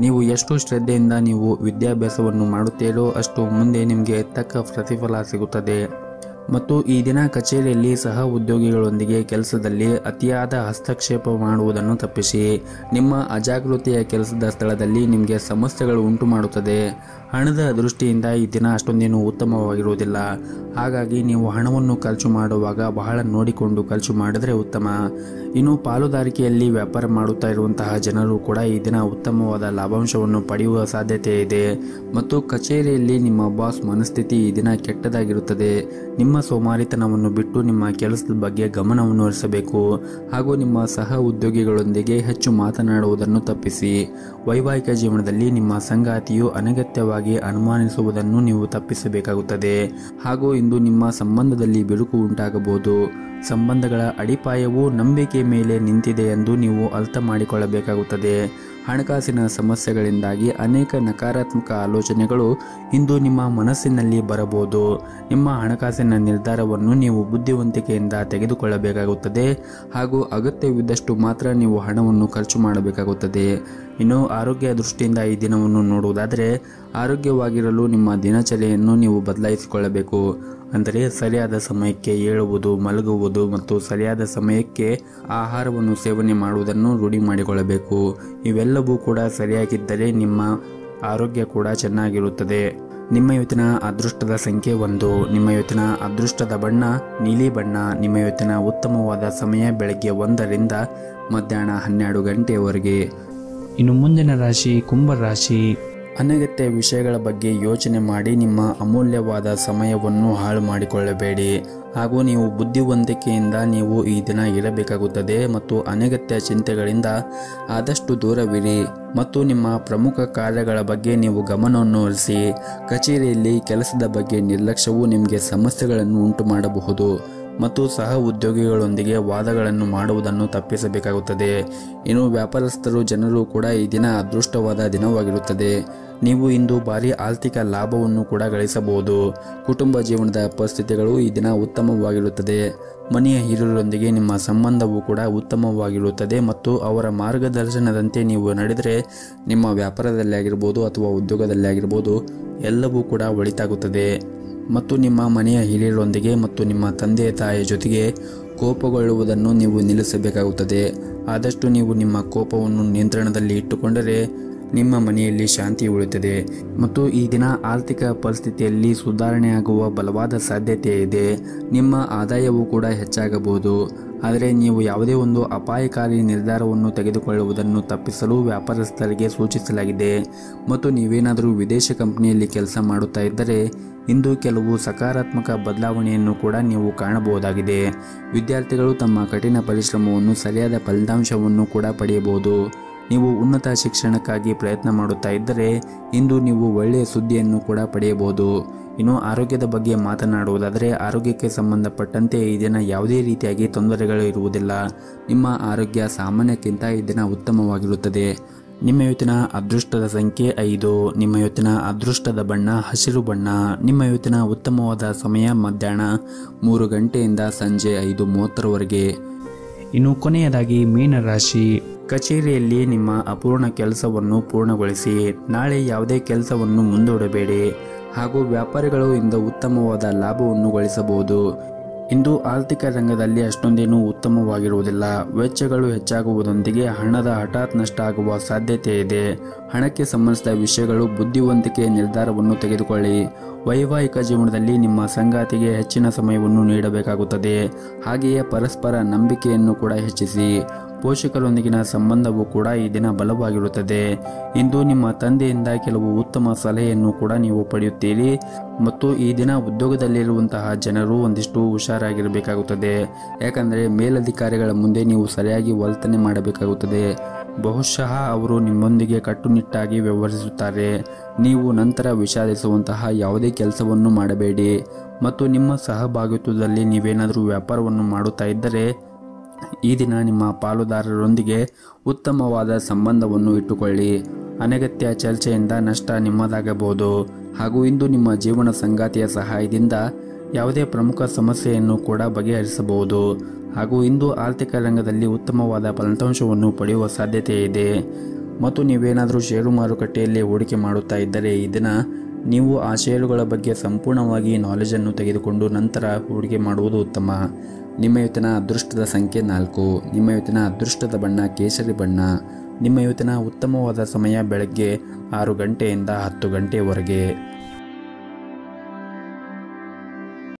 ನೀವು ಎಷ್ಟು ಶ್ರದ್ಧೆಯಿಂದ ನೀವು ವಿದ್ಯಾಭ್ಯಾಸವನ್ನು ಮಾಡುತ್ತೀರೋ ಅಷ್ಟು ಮುಂದೆ ನಿಮಗೆ ತಕ್ಕ ಪ್ರತಿಫಲ ಸಿಗುತ್ತದೆ. ಮತ್ತು ಈ ದಿನ ಕಚೇರಿಯಲ್ಲಿ ಸಹ ಉದ್ಯೋಗಿಗಳೊಂದಿಗೆ ಕೆಲಸದಲ್ಲಿ ಅತಿಯಾದ ಹಸ್ತಕ್ಷೇಪ ಮಾಡುವುದನ್ನು ತಪ್ಪಿಸಿ. ನಿಮ್ಮ ಅಜಾಗೃತೆಯ ಕೆಲಸದ ಸ್ಥಳದಲ್ಲಿ ನಿಮಗೆ ಸಮಸ್ಯೆಗಳು ಉಂಟು ಮಾಡುತ್ತದೆ. ಹಣದ ದೃಷ್ಟಿಯಿಂದ ಈ ದಿನ ಅಷ್ಟೊಂದೇನು ಉತ್ತಮವಾಗಿರುವುದಿಲ್ಲ. ಹಾಗಾಗಿ ನೀವು ಹಣವನ್ನು ಖರ್ಚು ಮಾಡುವಾಗ ಬಹಳ ನೋಡಿಕೊಂಡು ಖರ್ಚು ಮಾಡಿದರೆ ಉತ್ತಮ. ಇನ್ನು ಪಾಲುದಾರಿಕೆಯಲ್ಲಿ ವ್ಯಾಪಾರ ಮಾಡುತ್ತಾ ಇರುವಂತಹ ಜನರು ಕೂಡ ಈ ದಿನ ಉತ್ತಮವಾದ ಲಾಭಾಂಶವನ್ನು ಪಡೆಯುವ ಸಾಧ್ಯತೆ ಇದೆ. ಮತ್ತು ಕಚೇರಿಯಲ್ಲಿ ನಿಮ್ಮ ಬಾಸ್ ಮನಸ್ಥಿತಿ ಈ ದಿನ ಕೆಟ್ಟದಾಗಿರುತ್ತದೆ. ನಿಮ್ಮ ಸೋಮಾರಿತನವನ್ನು ಬಿಟ್ಟು ನಿಮ್ಮ ಕೆಲಸದ ಬಗ್ಗೆ ಗಮನವನ್ನು ಹರಿಸಬೇಕು. ಹಾಗೂ ನಿಮ್ಮ ಸಹ ಉದ್ಯೋಗಿಗಳೊಂದಿಗೆ ಹೆಚ್ಚು ಮಾತನಾಡುವುದನ್ನು ತಪ್ಪಿಸಿ. ವೈವಾಹಿಕ ಜೀವನದಲ್ಲಿ ನಿಮ್ಮ ಸಂಗಾತಿಯು ಅನಗತ್ಯವಾಗಿ ಅನುಮಾನಿಸುವುದನ್ನು ನೀವು ತಪ್ಪಿಸಬೇಕಾಗುತ್ತದೆ. ಹಾಗೂ ಇಂದು ನಿಮ್ಮ ಸಂಬಂಧದಲ್ಲಿ ಬಿರುಕು ಉಂಟಾಗಬಹುದು. ಸಂಬಂಧಗಳ ಅಡಿಪಾಯವು ನಂಬಿಕೆ ಮೇಲೆ ನಿಂತಿದೆ ಎಂದು ನೀವು ಅರ್ಥ ಮಾಡಿಕೊಳ್ಳಬೇಕಾಗುತ್ತದೆ. ಹಣಕಾಸಿನ ಸಮಸ್ಯೆಗಳಿಂದಾಗಿ ಅನೇಕ ನಕಾರಾತ್ಮಕ ಆಲೋಚನೆಗಳು ಇಂದು ನಿಮ್ಮ ಮನಸ್ಸಿನಲ್ಲಿ ಬರಬಹುದು. ನಿಮ್ಮ ಹಣಕಾಸಿನ ನಿರ್ಧಾರವನ್ನು ನೀವು ಬುದ್ಧಿವಂತಿಕೆಯಿಂದ ತೆಗೆದುಕೊಳ್ಳಬೇಕಾಗುತ್ತದೆ ಹಾಗೂ ಅಗತ್ಯವಿದ್ದಷ್ಟು ಮಾತ್ರ ನೀವು ಹಣವನ್ನು ಖರ್ಚು ಮಾಡಬೇಕಾಗುತ್ತದೆ. ಇನ್ನು ಆರೋಗ್ಯ ದೃಷ್ಟಿಯಿಂದ ಈ ದಿನವನ್ನು ನೋಡುವುದಾದರೆ ಆರೋಗ್ಯವಾಗಿರಲು ನಿಮ್ಮ ದಿನಚರಿಯನ್ನು ನೀವು ಬದಲಾಯಿಸಿಕೊಳ್ಳಬೇಕು. ಅಂದರೆ ಸರಿಯಾದ ಸಮಯಕ್ಕೆ ಏಳುವುದು, ಮಲಗುವುದು ಮತ್ತು ಸರಿಯಾದ ಸಮಯಕ್ಕೆ ಆಹಾರವನ್ನು ಸೇವನೆ ಮಾಡುವುದನ್ನು ರೂಢಿ ಮಾಡಿಕೊಳ್ಳಬೇಕು. ಇವೆಲ್ಲವೂ ಕೂಡ ಸರಿಯಾಗಿದ್ದರೆ ನಿಮ್ಮ ಆರೋಗ್ಯ ಕೂಡ ಚೆನ್ನಾಗಿರುತ್ತದೆ. ನಿಮ್ಮ ಇವತ್ತಿನ ಅದೃಷ್ಟದ ಸಂಖ್ಯೆ 1. ನಿಮ್ಮ ಇವತ್ತಿನ ಅದೃಷ್ಟದ ಬಣ್ಣ ನೀಲಿ ಬಣ್ಣ. ನಿಮ್ಮ ಇವತ್ತಿನ ಉತ್ತಮವಾದ ಸಮಯ ಬೆಳಗ್ಗೆ 1ರಿಂದ ಮಧ್ಯಾಹ್ನ 12 ಗಂಟೆಯವರೆಗೆ. ಇನ್ನು ಮುಂದಿನ ರಾಶಿ ಕುಂಭ ರಾಶಿ. ಅನಗತ್ಯ ವಿಷಯಗಳ ಬಗ್ಗೆ ಯೋಚನೆ ಮಾಡಿ ನಿಮ್ಮ ಅಮೂಲ್ಯವಾದ ಸಮಯವನ್ನು ಹಾಳು ಮಾಡಿಕೊಳ್ಳಬೇಡಿ. ಹಾಗೂ ನೀವು ಬುದ್ಧಿವಂತಿಕೆಯಿಂದ ನೀವು ಈ ದಿನ ಇರಬೇಕಾಗುತ್ತದೆ. ಮತ್ತು ಅನಗತ್ಯ ಚಿಂತೆಗಳಿಂದ ಆದಷ್ಟು ದೂರವಿರಿ. ಮತ್ತು ನಿಮ್ಮ ಪ್ರಮುಖ ಕಾರ್ಯಗಳ ಬಗ್ಗೆ ನೀವು ಗಮನವನ್ನು ಹರಿಸಿ. ಕಚೇರಿಯಲ್ಲಿ ಕೆಲಸದ ಬಗ್ಗೆ ನಿರ್ಲಕ್ಷ್ಯವು ನಿಮಗೆ ಸಮಸ್ಯೆಗಳನ್ನು ಉಂಟು ಮಾಡಬಹುದು. ಮತ್ತು ಸಹ ಉದ್ಯೋಗಿಗಳೊಂದಿಗೆ ವಾದಗಳನ್ನು ಮಾಡುವುದನ್ನು ತಪ್ಪಿಸಬೇಕಾಗುತ್ತದೆ. ಇನ್ನು ವ್ಯಾಪಾರಸ್ಥರು ಜನರು ಕೂಡ ಈ ದಿನ ಅದೃಷ್ಟವಾದ ದಿನವಾಗಿರುತ್ತದೆ. ನೀವು ಇಂದು ಭಾರಿ ಆರ್ಥಿಕ ಲಾಭವನ್ನು ಕೂಡ ಗಳಿಸಬಹುದು. ಕುಟುಂಬ ಜೀವನದ ಪರಿಸ್ಥಿತಿಗಳು ಈ ದಿನ ಉತ್ತಮವಾಗಿರುತ್ತದೆ. ಮನೆಯ ಹಿರಿಯರೊಂದಿಗೆ ನಿಮ್ಮ ಸಂಬಂಧವೂ ಕೂಡ ಉತ್ತಮವಾಗಿರುತ್ತದೆ. ಮತ್ತು ಅವರ ಮಾರ್ಗದರ್ಶನದಂತೆ ನೀವು ನಡೆದರೆ ನಿಮ್ಮ ವ್ಯಾಪಾರದಲ್ಲಿ ಆಗಿರ್ಬೋದು ಅಥವಾ ಉದ್ಯೋಗದಲ್ಲಿ ಆಗಿರ್ಬೋದು ಎಲ್ಲವೂ ಕೂಡ ಒಳಿತಾಗುತ್ತದೆ. ಮತ್ತು ನಿಮ್ಮ ಮನೆಯ ಹಿರಿಯರೊಂದಿಗೆ ಮತ್ತು ನಿಮ್ಮ ತಂದೆ ತಾಯಿಯ ಜೊತೆಗೆ ಕೋಪಗೊಳ್ಳುವುದನ್ನು ನೀವು ನಿಲ್ಲಿಸಬೇಕಾಗುತ್ತದೆ. ಆದಷ್ಟು ನೀವು ನಿಮ್ಮ ಕೋಪವನ್ನು ನಿಯಂತ್ರಣದಲ್ಲಿ ಇಟ್ಟುಕೊಂಡರೆ ನಿಮ್ಮ ಮನೆಯಲ್ಲಿ ಶಾಂತಿ ಉಳಿಯುತ್ತದೆ ಮತ್ತು ಈ ದಿನ ಆರ್ಥಿಕ ಪರಿಸ್ಥಿತಿಯಲ್ಲಿ ಸುಧಾರಣೆಯಾಗುವ ಬಲವಾದ ಸಾಧ್ಯತೆ ಇದೆ. ನಿಮ್ಮ ಆದಾಯವೂ ಕೂಡ ಹೆಚ್ಚಾಗಬಹುದು. ಆದರೆ ನೀವು ಯಾವುದೇ ಒಂದು ಅಪಾಯಕಾರಿ ನಿರ್ಧಾರವನ್ನು ತೆಗೆದುಕೊಳ್ಳುವುದನ್ನು ತಪ್ಪಿಸಲು ವ್ಯಾಪಾರಸ್ಥರಿಗೆ ಸೂಚಿಸಲಾಗಿದೆ. ಮತ್ತು ನೀವೇನಾದರೂ ವಿದೇಶ ಕಂಪನಿಯಲ್ಲಿ ಕೆಲಸ ಮಾಡುತ್ತಾ ಇದ್ದರೆ ಇಂದು ಕೆಲವು ಸಕಾರಾತ್ಮಕ ಬದಲಾವಣೆಯನ್ನು ಕೂಡ ನೀವು ಕಾಣಬಹುದಾಗಿದೆ. ವಿದ್ಯಾರ್ಥಿಗಳು ತಮ್ಮ ಕಠಿಣ ಪರಿಶ್ರಮವನ್ನು ಸರಿಯಾದ ಫಲಿತಾಂಶವನ್ನು ಕೂಡ ಪಡೆಯಬಹುದು. ನೀವು ಉನ್ನತ ಶಿಕ್ಷಣಕ್ಕಾಗಿ ಪ್ರಯತ್ನ ಮಾಡುತ್ತಾ ಇದ್ದರೆ ಇಂದು ನೀವು ಒಳ್ಳೆಯ ಸುದ್ದಿಯನ್ನು ಕೂಡ ಪಡೆಯಬಹುದು. ಇನ್ನು ಆರೋಗ್ಯದ ಬಗ್ಗೆ ಮಾತನಾಡುವುದಾದರೆ ಆರೋಗ್ಯಕ್ಕೆ ಸಂಬಂಧಪಟ್ಟಂತೆ ಈ ದಿನ ಯಾವುದೇ ರೀತಿಯಾಗಿ ತೊಂದರೆಗಳು ಇರುವುದಿಲ್ಲ. ನಿಮ್ಮ ಆರೋಗ್ಯ ಸಾಮಾನ್ಯಕ್ಕಿಂತ ಈ ದಿನ ಉತ್ತಮವಾಗಿರುತ್ತದೆ. ನಿಮ್ಮ ಇವತ್ತಿನ ಅದೃಷ್ಟದ ಸಂಖ್ಯೆ 5. ನಿಮ್ಮ ಇವತ್ತಿನ ಅದೃಷ್ಟದ ಬಣ್ಣ ಹಸಿರು ಬಣ್ಣ. ನಿಮ್ಮ ಇವತ್ತಿನ ಉತ್ತಮವಾದ ಸಮಯ ಮಧ್ಯಾಹ್ನ 3 ಗಂಟೆಯಿಂದ ಸಂಜೆ 5:30ರವರೆಗೆ. ಇನ್ನು ಕೊನೆಯದಾಗಿ ಮೀನರಾಶಿ. ಕಚೇರಿಯಲ್ಲಿ ನಿಮ್ಮ ಅಪೂರ್ಣ ಕೆಲಸವನ್ನು ಪೂರ್ಣಗೊಳಿಸಿ. ನಾಳೆ ಯಾವುದೇ ಕೆಲಸವನ್ನು ಮುಂದೂಡಬೇಡಿ ಹಾಗೂ ವ್ಯಾಪಾರಿಗಳು ಇಂದು ಉತ್ತಮವಾದ ಲಾಭವನ್ನು ಗಳಿಸಬಹುದು. ಇಂದು ಆರ್ಥಿಕ ರಂಗದಲ್ಲಿ ಅಷ್ಟೊಂದೇನೂ ಉತ್ತಮವಾಗಿರುವುದಿಲ್ಲ. ವೆಚ್ಚಗಳು ಹೆಚ್ಚಾಗುವುದರೊಂದಿಗೆ ಹಣದ ಹಠಾತ್ ನಷ್ಟ ಆಗುವ ಸಾಧ್ಯತೆ ಇದೆ. ಹಣಕ್ಕೆ ಸಂಬಂಧಿಸಿದ ವಿಷಯಗಳು ಬುದ್ಧಿವಂತಿಕೆಯ ನಿರ್ಧಾರವನ್ನು ತೆಗೆದುಕೊಳ್ಳಿ. ವೈವಾಹಿಕ ಜೀವನದಲ್ಲಿ ನಿಮ್ಮ ಸಂಗಾತಿಗೆ ಹೆಚ್ಚಿನ ಸಮಯವನ್ನು ನೀಡಬೇಕಾಗುತ್ತದೆ. ಹಾಗೆಯೇ ಪರಸ್ಪರ ನಂಬಿಕೆಯನ್ನು ಕೂಡ ಹೆಚ್ಚಿಸಿ. ಪೋಷಕರೊಂದಿಗಿನ ಸಂಬಂಧವೂ ಕೂಡ ಈ ದಿನ ಬಲವಾಗಿರುತ್ತದೆ. ಇಂದು ನಿಮ್ಮ ತಂದೆಯಿಂದ ಕೆಲವು ಉತ್ತಮ ಸಲಹೆಯನ್ನು ಕೂಡ ನೀವು ಪಡೆಯುತ್ತೀರಿ ಮತ್ತು ಈ ದಿನ ಉದ್ಯೋಗದಲ್ಲಿರುವಂತಹ ಜನರು ಒಂದಿಷ್ಟು ಹುಷಾರಾಗಿರಬೇಕಾಗುತ್ತದೆ. ಯಾಕಂದರೆ ಮೇಲಧಿಕಾರಿಗಳ ಮುಂದೆ ನೀವು ಸರಿಯಾಗಿ ವರ್ತನೆ ಮಾಡಬೇಕಾಗುತ್ತದೆ. ಬಹುಶಃ ಅವರು ನಿಮ್ಮೊಂದಿಗೆ ಕಟ್ಟುನಿಟ್ಟಾಗಿ ವ್ಯವಹರಿಸುತ್ತಾರೆ. ನೀವು ನಂತರ ವಿಷಾದಿಸುವಂತಹ ಯಾವುದೇ ಕೆಲಸವನ್ನು ಮಾಡಬೇಡಿ ಮತ್ತು ನಿಮ್ಮ ಸಹಭಾಗಿತ್ವದಲ್ಲಿ ನೀವೇನಾದರೂ ವ್ಯಾಪಾರವನ್ನು ಮಾಡುತ್ತಾ ಇದ್ದರೆ ಈ ದಿನ ನಿಮ್ಮ ಪಾಲುದಾರರೊಂದಿಗೆ ಉತ್ತಮವಾದ ಸಂಬಂಧವನ್ನು ಇಟ್ಟುಕೊಳ್ಳಿ. ಅನಗತ್ಯ ಚರ್ಚೆಯಿಂದ ನಷ್ಟ ನಿಮ್ಮದಾಗಬಹುದು ಹಾಗೂ ಇಂದು ನಿಮ್ಮ ಜೀವನ ಸಂಗಾತಿಯ ಸಹಾಯದಿಂದ ಯಾವುದೇ ಪ್ರಮುಖ ಸಮಸ್ಯೆಯನ್ನು ಕೂಡ ಬಗೆಹರಿಸಬಹುದು ಹಾಗೂ ಇಂದು ಆರ್ಥಿಕ ರಂಗದಲ್ಲಿ ಉತ್ತಮವಾದ ಫಲಿತಾಂಶವನ್ನು ಪಡೆಯುವ ಸಾಧ್ಯತೆ ಇದೆ. ಮತ್ತು ನೀವೇನಾದರೂ ಷೇರು ಮಾರುಕಟ್ಟೆಯಲ್ಲಿ ಹೂಡಿಕೆ ಮಾಡುತ್ತಾ ಇದ್ದರೆ ಈ ದಿನ ನೀವು ಆ ಷೇರುಗಳ ಬಗ್ಗೆ ಸಂಪೂರ್ಣವಾಗಿ ನಾಲೆಜನ್ನು ತೆಗೆದುಕೊಂಡು ನಂತರ ಹೂಡಿಕೆ ಮಾಡುವುದು ಉತ್ತಮ. ನಿಮ್ಮ ಇವತ್ತಿನ ಅದೃಷ್ಟದ ಸಂಖ್ಯೆ 4. ನಿಮ್ಮ ಇವತ್ತಿನ ಅದೃಷ್ಟದ ಬಣ್ಣ ಕೇಸರಿ ಬಣ್ಣ. ನಿಮ್ಮ ಇವತ್ತಿನ ಉತ್ತಮವಾದ ಸಮಯ ಬೆಳಗ್ಗೆ 6 ಗಂಟೆಯಿಂದ 10 ಗಂಟೆಯವರೆಗೆ.